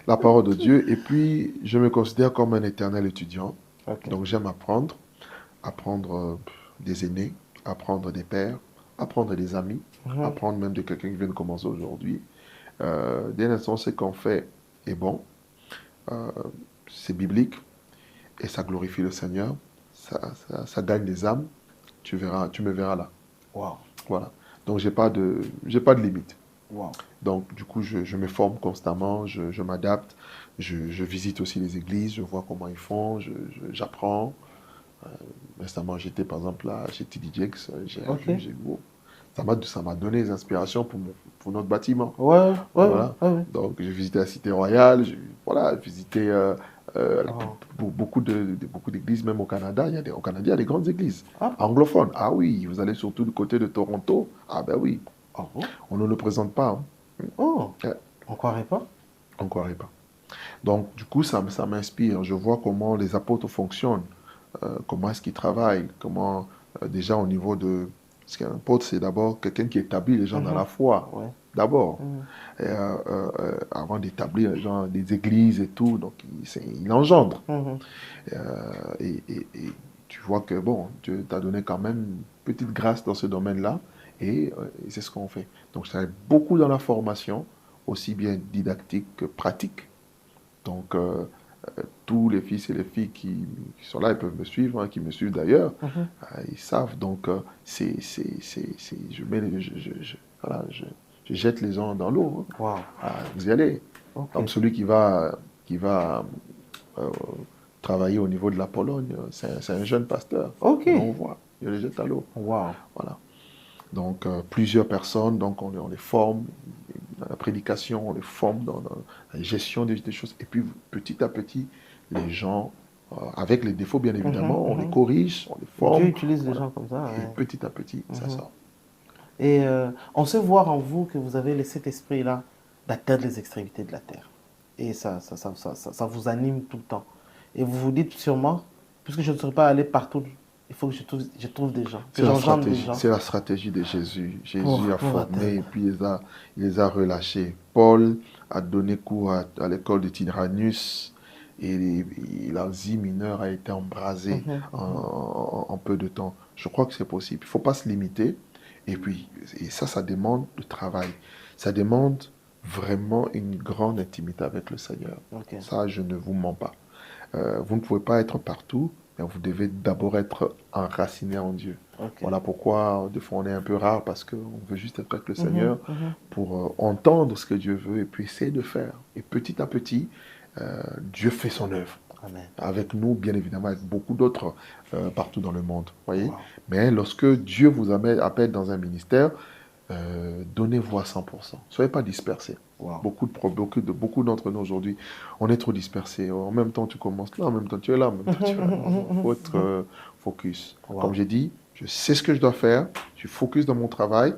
la parole de Dieu. Et puis, je me considère comme un éternel étudiant. Ok. Donc, j'aime apprendre des aînés, apprendre des pères, apprendre des amis, Mhm. apprendre même de quelqu'un qui vient de commencer aujourd'hui. Dès l'instant, ce qu'on fait est bon, euh, c'est biblique et ça glorifie le Seigneur, ça gagne des âmes. Tu verras, tu me verras là. Wow. Voilà. Donc, j'ai pas de limite. Wow. Donc, du coup, je me forme constamment, je m'adapte, je visite aussi les églises, je vois comment ils font, j'apprends. Récemment, j'étais par exemple là chez TD Jakes, Ok. wow, ça m'a donné des inspirations pour notre bâtiment. Ouais, ouais, ouais, Voilà. ouais. Donc, j'ai visité la Cité Royale, j'ai visité Oh. beaucoup d'églises, même au Canada. Au Canada, il y a des grandes églises Ah, anglophones. Ah oui, vous allez surtout du côté de Toronto. Ah ben oui, oh, bon. on ne le présente pas, hein. Oh, Ouais, on ne croirait pas. on ne croirait pas. Donc, du coup, ça m'inspire. Je vois comment les apôtres fonctionnent, comment est-ce qu'ils travaillent, comment, déjà au niveau de... Parce qu'un apôtre, c'est d'abord quelqu'un qui établit les gens dans la Mhm. foi, Ouais. d'abord. Mhm. Et, avant d'établir les gens, des églises et tout, donc il engendre. Mhm. Et tu vois que, bon, Dieu t'a donné quand même une petite grâce dans ce domaine-là, et c'est ce qu'on fait. Donc, ça aide beaucoup dans la formation, aussi bien didactique que pratique. Donc, tous les fils et les filles qui sont là, ils peuvent me suivre, hein, qui me suivent d'ailleurs, Mhm. ils savent. Donc, voilà, je jette les gens dans l'eau, hein. Wow. Ah, vous y allez. Ok. Comme celui qui va euh, travailler au niveau de la Pologne, c'est un jeune pasteur. Ok. Je l'envoie, je le jette à l'eau. Wow. Voilà. Donc, plusieurs personnes, donc on les forme dans la prédication, on les forme dans la gestion des choses. Et puis, petit à petit, les gens, avec les défauts, bien Mhm, évidemment, on les mhm. corrige, on les Dieu forme. utilise les Voilà. gens comme ça. Et Ouais. petit à petit, ça Mhm. sort. Et on sait voir en vous que vous avez cet esprit-là d'atteindre les extrémités de la terre. Et ça vous anime tout le temps. Et vous vous dites sûrement, puisque je ne serai pas allé partout, il faut que je trouve des gens, que j'engendre des gens C'est la stratégie de Jésus. Jésus a pour formé et atteindre. puis il les a relâchés. Paul a donné cours à l'école de Tyrannus et l'Asie mineure a été embrasée Mhm, mhm. en peu de temps. Je crois que c'est possible. Il ne faut pas se limiter. Et puis, ça demande du travail. Ça demande vraiment une grande intimité avec le Seigneur. Ok, Ça, je ne vous mens pas. Vous ne pouvez pas être partout, mais vous devez d'abord être enraciné en Dieu. ok. Voilà pourquoi, des fois, on est un peu rare parce qu'on veut juste être avec le Mhm, Seigneur mhm. pour entendre ce que Dieu veut et puis essayer de faire. Et petit à petit, Dieu fait son œuvre. Amen. Avec nous, bien évidemment, avec beaucoup d'autres partout dans le monde. Voyez. Wow. Mais lorsque Dieu vous appelle dans un ministère, Donnez-vous à 100%. Soyez pas dispersés. Wow. Beaucoup d'entre nous aujourd'hui, on est trop dispersés. En même temps, tu commences là, en même temps, tu es là, en même temps, tu es là. Il faut être focus. Wow. Comme j'ai dit, je sais ce que je dois faire. Je suis focus dans mon travail.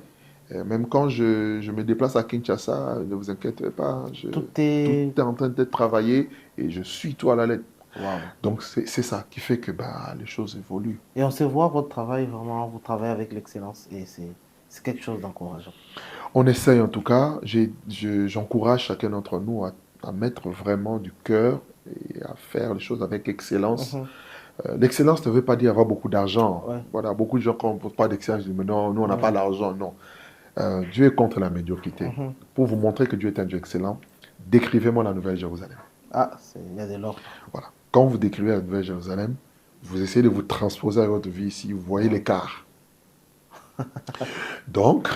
Même quand je me déplace à Kinshasa, ne vous inquiétez pas. Tout est... Tout est en train d'être travaillé et je suis tout à la lettre. Wow. Donc, c'est ça qui fait que les choses évoluent. Et on se voit votre travail, vraiment, vous travaillez avec l'excellence et c'est quelque chose d'encourageant. On essaye en tout cas. J'encourage chacun d'entre nous à mettre vraiment du cœur et à faire les choses avec excellence. L'excellence ne veut pas dire avoir beaucoup d'argent. Ouais. Voilà, beaucoup de gens, quand on ne pose pas d'excellence, disent, mais non, nous, on n'a pas d'argent. Non. Dieu est contre la médiocrité. Pour vous montrer que Dieu est un Dieu excellent, décrivez-moi la Nouvelle Jérusalem. Ah, il y a de l'ordre. Voilà. Quand vous décrivez la Nouvelle Jérusalem, vous essayez de vous transposer à votre vie ici, vous voyez l'écart. Donc,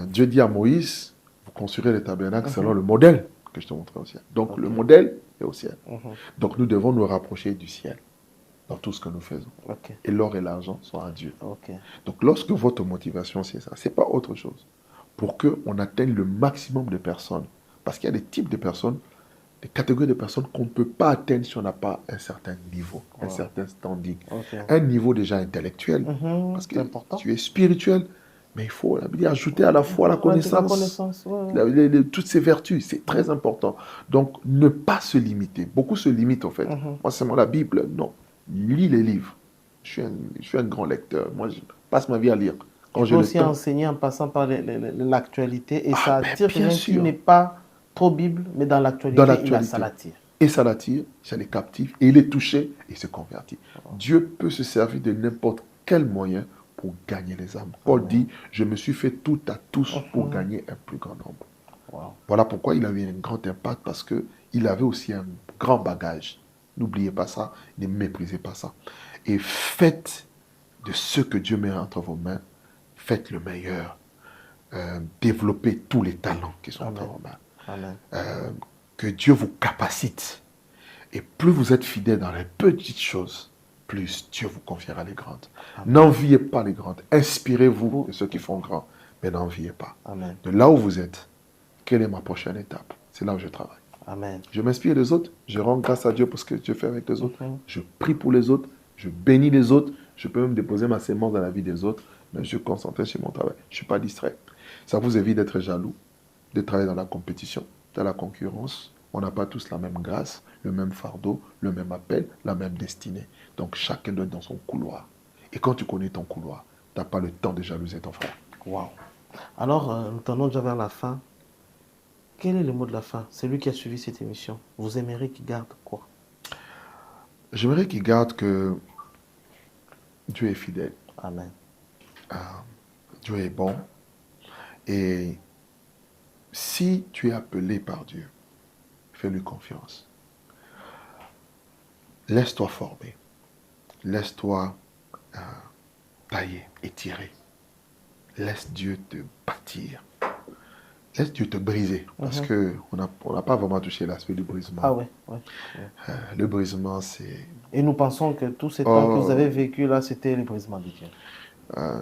Dieu dit à Moïse, vous construirez le tabernacle selon le modèle que je te montrais au ciel. Donc, le modèle est au ciel. Donc, nous devons nous rapprocher du ciel dans tout ce que nous faisons. Et l'or et l'argent sont à Dieu. Donc, lorsque votre motivation, c'est ça, ce n'est pas autre chose. Pour qu'on atteigne le maximum de personnes. Parce qu'il y a des types de personnes, des catégories de personnes qu'on ne peut pas atteindre si on n'a pas un certain niveau, un certain standing. Un niveau déjà intellectuel, parce que tu es spirituel, mais il faut ajouter à la fois la connaissance, toutes ces vertus, c'est très important. Donc, ne pas se limiter. Beaucoup se limitent, en fait. Moi, c'est la Bible, non. Lis les livres. Je suis un grand lecteur. Moi, je passe ma vie à lire. Quand je peux aussi enseigner en passant par l'actualité, et ça attire quelqu'un qui n'est pas trop Bible, mais dans l'actualité, ça l'attire. Et ça l'attire, ça les captive, et il est touché, et il se convertit. Dieu peut se servir de n'importe quel moyen pour gagner les âmes. Paul dit, je me suis fait tout à tous pour gagner un plus grand nombre. Voilà pourquoi il avait un grand impact, parce qu'il avait aussi un grand bagage. N'oubliez pas ça, ne méprisez pas ça. Et faites de ce que Dieu met entre vos mains, faites le meilleur. Développez tous les talents qui sont entre vos mains. Que Dieu vous capacite. Et plus vous êtes fidèle dans les petites choses, plus Dieu vous confiera les grandes. N'enviez pas les grandes. Inspirez-vous de ceux qui font grand, mais n'enviez pas. De là où vous êtes, quelle est ma prochaine étape? C'est là où je travaille. Je m'inspire des autres, je rends grâce à Dieu pour ce que Dieu fait avec les autres. Je prie pour les autres, je bénis les autres, je peux même déposer ma sémence dans la vie des autres, mais je suis concentré sur mon travail. Je ne suis pas distrait. Ça vous évite d'être jaloux, de travailler dans la compétition, dans la concurrence. On n'a pas tous la même grâce, le même fardeau, le même appel, la même destinée. Donc chacun doit être dans son couloir. Et quand tu connais ton couloir, tu n'as pas le temps de jalouser ton frère. Wow. Alors, nous tendons déjà vers la fin. Quel est le mot de la fin? Celui qui a suivi cette émission, vous aimeriez qu'il garde quoi? J'aimerais qu'il garde que Dieu est fidèle. Amen. Dieu est bon. Et si tu es appelé par Dieu, fais-lui confiance. Laisse-toi former. Laisse-toi tailler, étirer. Laisse Dieu te bâtir. Laisse Dieu te briser. Parce qu'on n'a pas vraiment touché l'aspect du brisement. Ah ouais. Le brisement, c'est... Et nous pensons que tout ce temps que vous avez vécu là, c'était le brisement de Dieu.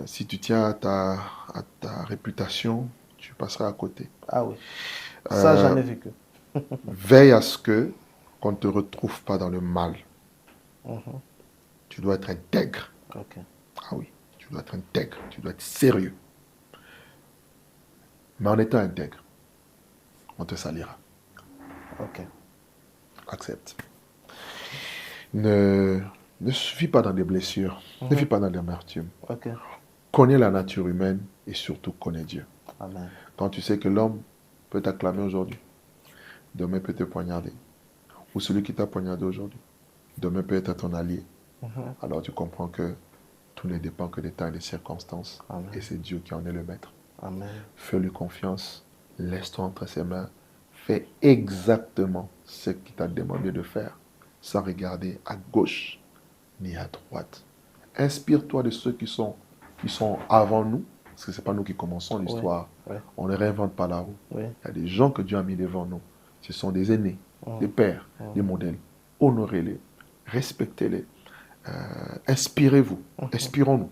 Si tu tiens à ta réputation, tu passeras à côté. Ah oui. Ça, j'en ai vécu. Veille à ce qu'on ne te retrouve pas dans le mal. Tu dois être intègre. Ah oui, tu dois être intègre. Tu dois être sérieux. Mais en étant intègre, on te salira. Accepte. Ne vis pas dans des blessures. Ne vis pas dans l'amertume. Connais la nature humaine et surtout connais Dieu. Amen. Quand tu sais que l'homme peut t'acclamer aujourd'hui, demain peut te poignarder. Ou celui qui t'a poignardé aujourd'hui, demain peut être ton allié. Alors tu comprends que tout ne dépend que des temps et des circonstances. Amen. Et c'est Dieu qui en est le maître. Amen. Fais-lui confiance, laisse-toi entre ses mains, fais exactement ce qu'il t'a demandé de faire, sans regarder à gauche ni à droite. Inspire-toi de ceux qui sont avant nous, parce que ce n'est pas nous qui commençons l'histoire. On ne réinvente pas la roue. Il y a des gens que Dieu a mis devant nous. Ce sont des aînés, des pères, des modèles. Honorez-les, respectez-les, inspirez-vous, inspirons-nous.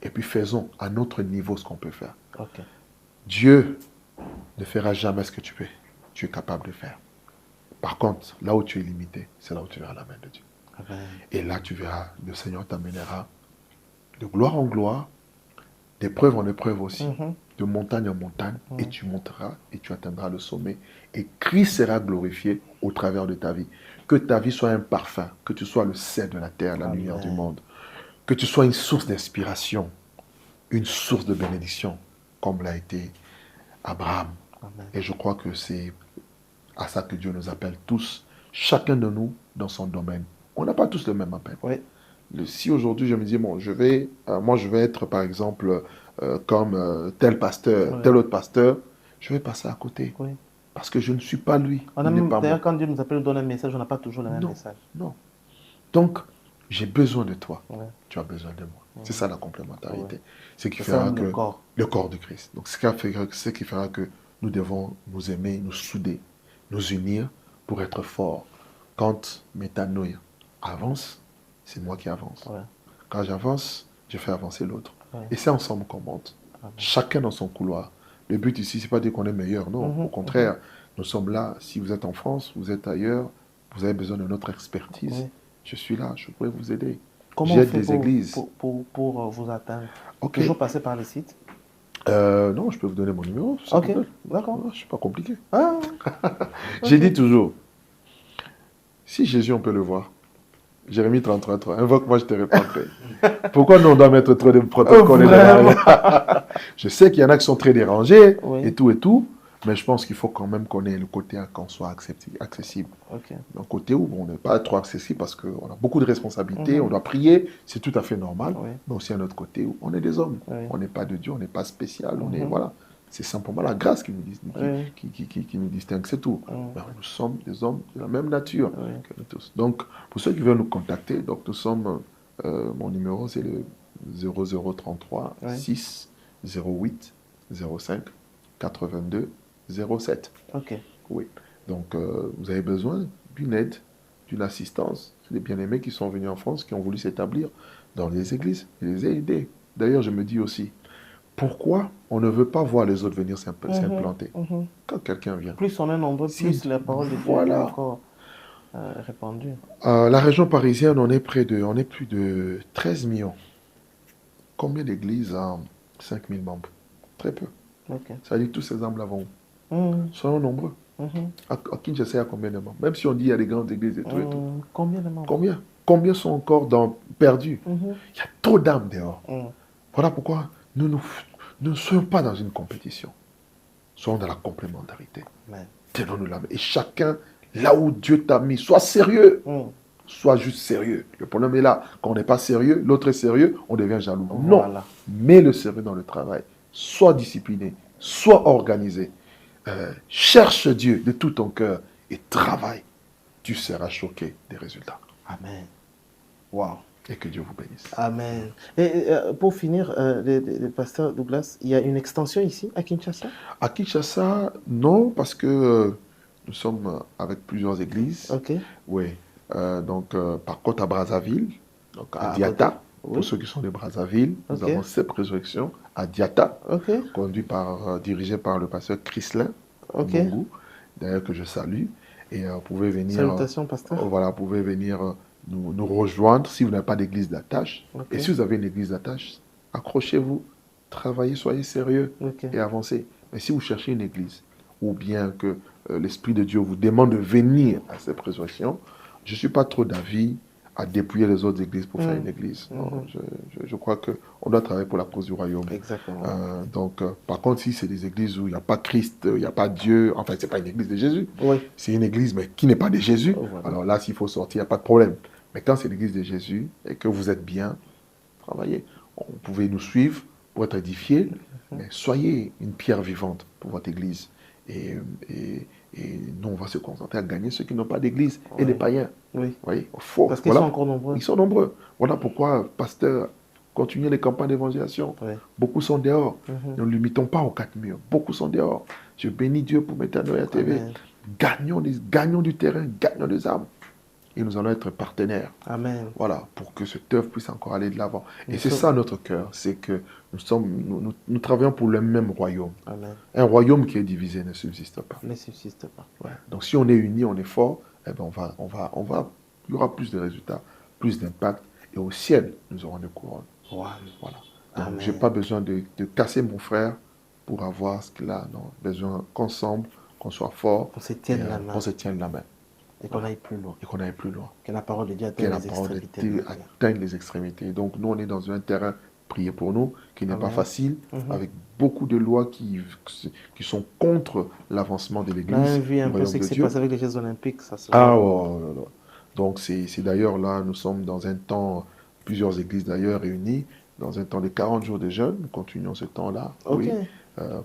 et puis faisons à notre niveau ce qu'on peut faire. Ok. Dieu ne fera jamais ce que tu es capable de faire. Par contre, là où tu es limité, c'est là où tu verras la main de Dieu. Amen. Et là, tu verras, le Seigneur t'amènera de gloire en gloire, d'épreuve en épreuve aussi, de montagne en montagne, et tu monteras et tu atteindras le sommet. Et Christ sera glorifié au travers de ta vie. Que ta vie soit un parfum, que tu sois le sel de la terre, la lumière du monde, que tu sois une source d'inspiration, une source de bénédiction, comme l'a été Abraham. Amen. Et je crois que c'est à ça que Dieu nous appelle tous, chacun de nous dans son domaine. On n'a pas tous le même appel. Oui. Si aujourd'hui je me dis, bon, moi je vais être par exemple comme tel pasteur, tel autre pasteur, je vais passer à côté. Oui. Parce que je ne suis pas lui. On a même, d'ailleurs, quand Dieu nous appelle, nous donne un message, on n'a pas toujours le même message. Non. Donc, j'ai besoin de toi. Ouais. Tu as besoin de moi. C'est ça la complémentarité. Ouais. Ce qui fera que le corps de Christ. Donc, ce qui fera que nous devons nous aimer, nous souder, nous unir pour être forts. Quand Métanoïa avance, c'est moi qui avance. Ouais. Quand j'avance, je fais avancer l'autre. Ouais. Et c'est ensemble qu'on monte. Amen. Chacun dans son couloir. Le but ici, c'est pas de dire qu'on est meilleur. Non, au contraire, nous sommes là. Si vous êtes en France, vous êtes ailleurs, vous avez besoin de notre expertise. Oui. Je suis là, je pourrais vous aider. Comment on fait pour vous atteindre? Okay. Toujours passer par le site? Non, je peux vous donner mon numéro. Ok, d'accord. Je ne suis pas compliqué. Ah, J'ai dit toujours, si Jésus, on peut le voir, Jérémie 33, invoque-moi, je te répondrai. Pourquoi nous, on doit mettre trop de protocoles Je sais qu'il y en a qui sont très dérangés, et tout, mais je pense qu'il faut quand même qu'on ait le côté qu'on soit accessible. Okay. Un côté où on n'est pas trop accessible parce qu'on a beaucoup de responsabilités, on doit prier, c'est tout à fait normal, mais aussi un autre côté où on est des hommes. On n'est pas de Dieu, on n'est pas spécial, on est, voilà. C'est simplement la grâce qui nous distingue, c'est tout. Ben, nous sommes des hommes de la même nature que nous tous. Donc, pour ceux qui veulent nous contacter, donc nous sommes, mon numéro c'est le 0033 6 08 05 82 07. Ok. Oui. Donc, vous avez besoin d'une aide, d'une assistance. C'est des bien-aimés qui sont venus en France, qui ont voulu s'établir dans les églises. Je les ai aidés. D'ailleurs, je me dis aussi, pourquoi on ne veut pas voir les autres venir s'implanter quand quelqu'un vient? Plus on est nombreux, plus la parole de Dieu est encore répandue. La région parisienne, on est plus de 13 millions. Combien d'églises ont 5 000 membres? Très peu. Okay. Ça veut dire que tous ces hommes-là vont. Soyons nombreux. À Kinshasa, il y a combien de membres? Même si on dit qu'il y a des grandes églises et tout. Combien de membres? Combien sont encore perdus? Il y a trop d'âmes dehors. Voilà pourquoi nous ne soyons pas dans une compétition. Soyons dans la complémentarité. Tenons-nous la main. Et chacun, là où Dieu t'a mis, sois sérieux. Sois juste sérieux. Le problème est là. Quand on n'est pas sérieux, l'autre est sérieux, on devient jaloux. Voilà. Non. Mets le sérieux dans le travail. Sois discipliné. Sois organisé. Cherche Dieu de tout ton cœur et travaille. Tu seras choqué des résultats. Amen. Wow. Et que Dieu vous bénisse. Amen. Et pour finir, le pasteur Douglas, il y a une extension ici à Kinshasa? À Kinshasa, non, parce que nous sommes avec plusieurs églises. Ok. Oui. Par contre, à Brazzaville, donc à Diata, pour ceux qui sont de Brazzaville, nous avons 7 résurrections à Diata, dirigées par le pasteur Chrislin Mungu, d'ailleurs que je salue. Et vous pouvez venir. Salutations, pasteur. Voilà, vous pouvez venir nous rejoindre si vous n'avez pas d'église d'attache. Et si vous avez une église d'attache, accrochez-vous, travaillez, soyez sérieux et avancez. Mais si vous cherchez une église, ou bien que l'Esprit de Dieu vous demande de venir à cette résurrection, je ne suis pas trop d'avis à dépouiller les autres églises pour faire une église. Non, je crois qu'on doit travailler pour la cause du royaume. Exactement. Par contre, si c'est des églises où il n'y a pas Christ, il n'y a pas Dieu, enfin, ce n'est pas une église de Jésus. C'est une église, mais qui n'est pas de Jésus. Alors là, s'il faut sortir, il n'y a pas de problème. Mais quand c'est l'église de Jésus et que vous êtes bien, travaillez. Vous pouvez nous suivre pour être édifiés, mais soyez une pierre vivante pour votre église. Et nous, on va se concentrer à gagner ceux qui n'ont pas d'église et les païens. Oui. Voyez, parce qu'ils sont encore nombreux. Ils sont nombreux. Voilà pourquoi, pasteur, continuez les campagnes d'évangélisation. Beaucoup sont dehors. Ne nous limitons pas aux 4 murs. Beaucoup sont dehors. Je bénis Dieu pour Métanoïa TV. Gagnons du terrain, gagnons des âmes. et nous allons être partenaires. Amen. Voilà, pour que cette œuvre puisse encore aller de l'avant. Et Nous c'est sommes- ça notre cœur, c'est que nous travaillons pour le même royaume. Amen. Un royaume qui est divisé ne subsiste pas. Ne subsiste pas. Ouais. Donc si on est unis, on est fort, eh ben il y aura plus de résultats, plus d'impact. Et au ciel, nous aurons des couronnes. Wow. Voilà. Donc Amen. je n'ai pas besoin de casser mon frère pour avoir ce qu'il a. Non, besoin qu'ensemble, qu'on soit fort, Qu'on se tienne la main. qu'on se tienne la main Et qu'on aille plus loin. et qu'on aille plus loin. Que la parole de Dieu Que atteigne la les parole de extrémités. Dieu atteigne les extrémités. Donc nous, on est dans un terrain, priez pour nous, qui n'est pas Amen. facile, avec beaucoup de lois qui sont contre l'avancement de l'Église. On a vu un du peu royaume ce qui de s'est Dieu. passé avec les Jeux Olympiques. Ça se Ah, voit. oh, oh, oh, oh. Donc c'est d'ailleurs là, nous sommes dans un temps, plusieurs églises d'ailleurs réunies, dans un temps de 40 jours de jeûne. Nous continuons ce temps-là, Ok. oui,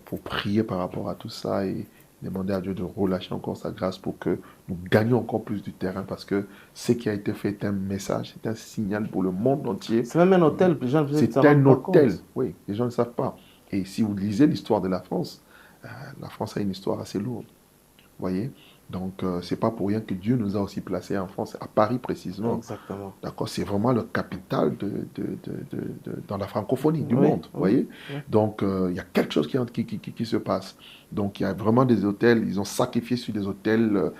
pour prier par rapport à tout ça et demander à Dieu de relâcher encore sa grâce pour que nous gagnions encore plus du terrain, parce que ce qui a été fait est un message, c'est un signal pour le monde entier. C'est même un hôtel. Les gens ne C'est se rendent un pas hôtel, compte. oui, les gens ne savent pas. Et si vous lisez l'histoire de la France a une histoire assez lourde, vous voyez. Donc, c'est pas pour rien que Dieu nous a aussi placés en France, à Paris précisément. Exactement. D'accord, c'est vraiment le capital dans la francophonie du Oui, monde, vous oui, voyez. oui. Donc, il y a quelque chose qui se passe. Donc, il y a vraiment des hôtels, ils ont sacrifié sur des hôtels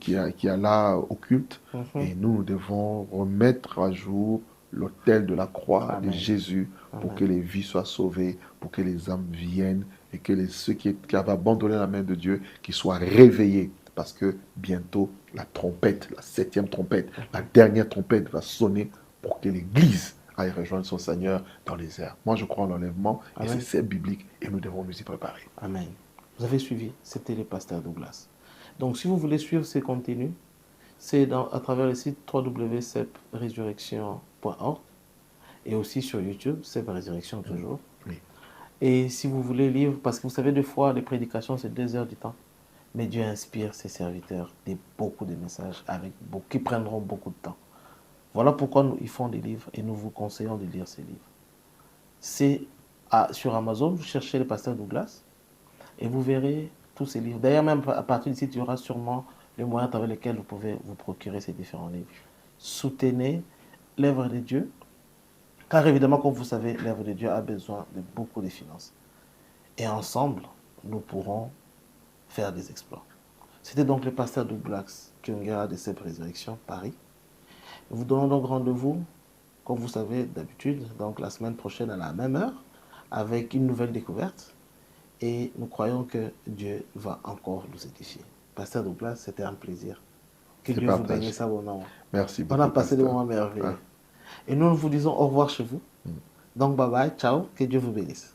qui a là occultes. Et nous devons remettre à jour l'autel de la croix Amen. de Jésus pour Amen. que les vies soient sauvées, pour que les âmes viennent et que ceux qui avaient abandonné la main de Dieu, qu'ils soient réveillés. Parce que bientôt, la trompette, la 7e trompette, la dernière trompette va sonner pour que l'Église aille rejoindre son Seigneur dans les airs. Moi, je crois en l'enlèvement et Amen. c'est biblique et nous devons nous y préparer. Amen. Vous avez suivi, c'était le pasteur Douglas. Donc, si vous voulez suivre ces contenus, c'est à travers le site www.cepresurrection.org et aussi sur YouTube, Cep Résurrection toujours. Oui. Et si vous voulez lire, parce que vous savez, des fois, les prédications, c'est 2 heures du temps. Mais Dieu inspire ses serviteurs beaucoup de messages qui prendront beaucoup de temps. Voilà pourquoi ils font des livres et nous vous conseillons de lire ces livres. C'est sur Amazon, vous cherchez le pasteur Douglas et vous verrez tous ces livres. D'ailleurs, même à partir du site, il y aura sûrement les moyens à travers lesquels vous pouvez vous procurer ces différents livres. Soutenez l'œuvre de Dieu, car évidemment, comme vous savez, l'œuvre de Dieu a besoin de beaucoup de finances. Et ensemble, nous pourrons faire des exploits. C'était donc le pasteur Douglas Kyongera de Cep Résurrection Paris. Nous vous donnons donc rendez-vous, comme vous savez d'habitude, donc la semaine prochaine à la même heure, avec une nouvelle découverte. Et nous croyons que Dieu va encore nous édifier. Pasteur Douglas, c'était un plaisir. Que C'est Dieu vous partagé. bénisse abondamment. Merci beaucoup. On a passé des pasteur. moments merveilleux. Ah. Et nous vous disons au revoir chez vous. Donc bye bye, ciao, que Dieu vous bénisse.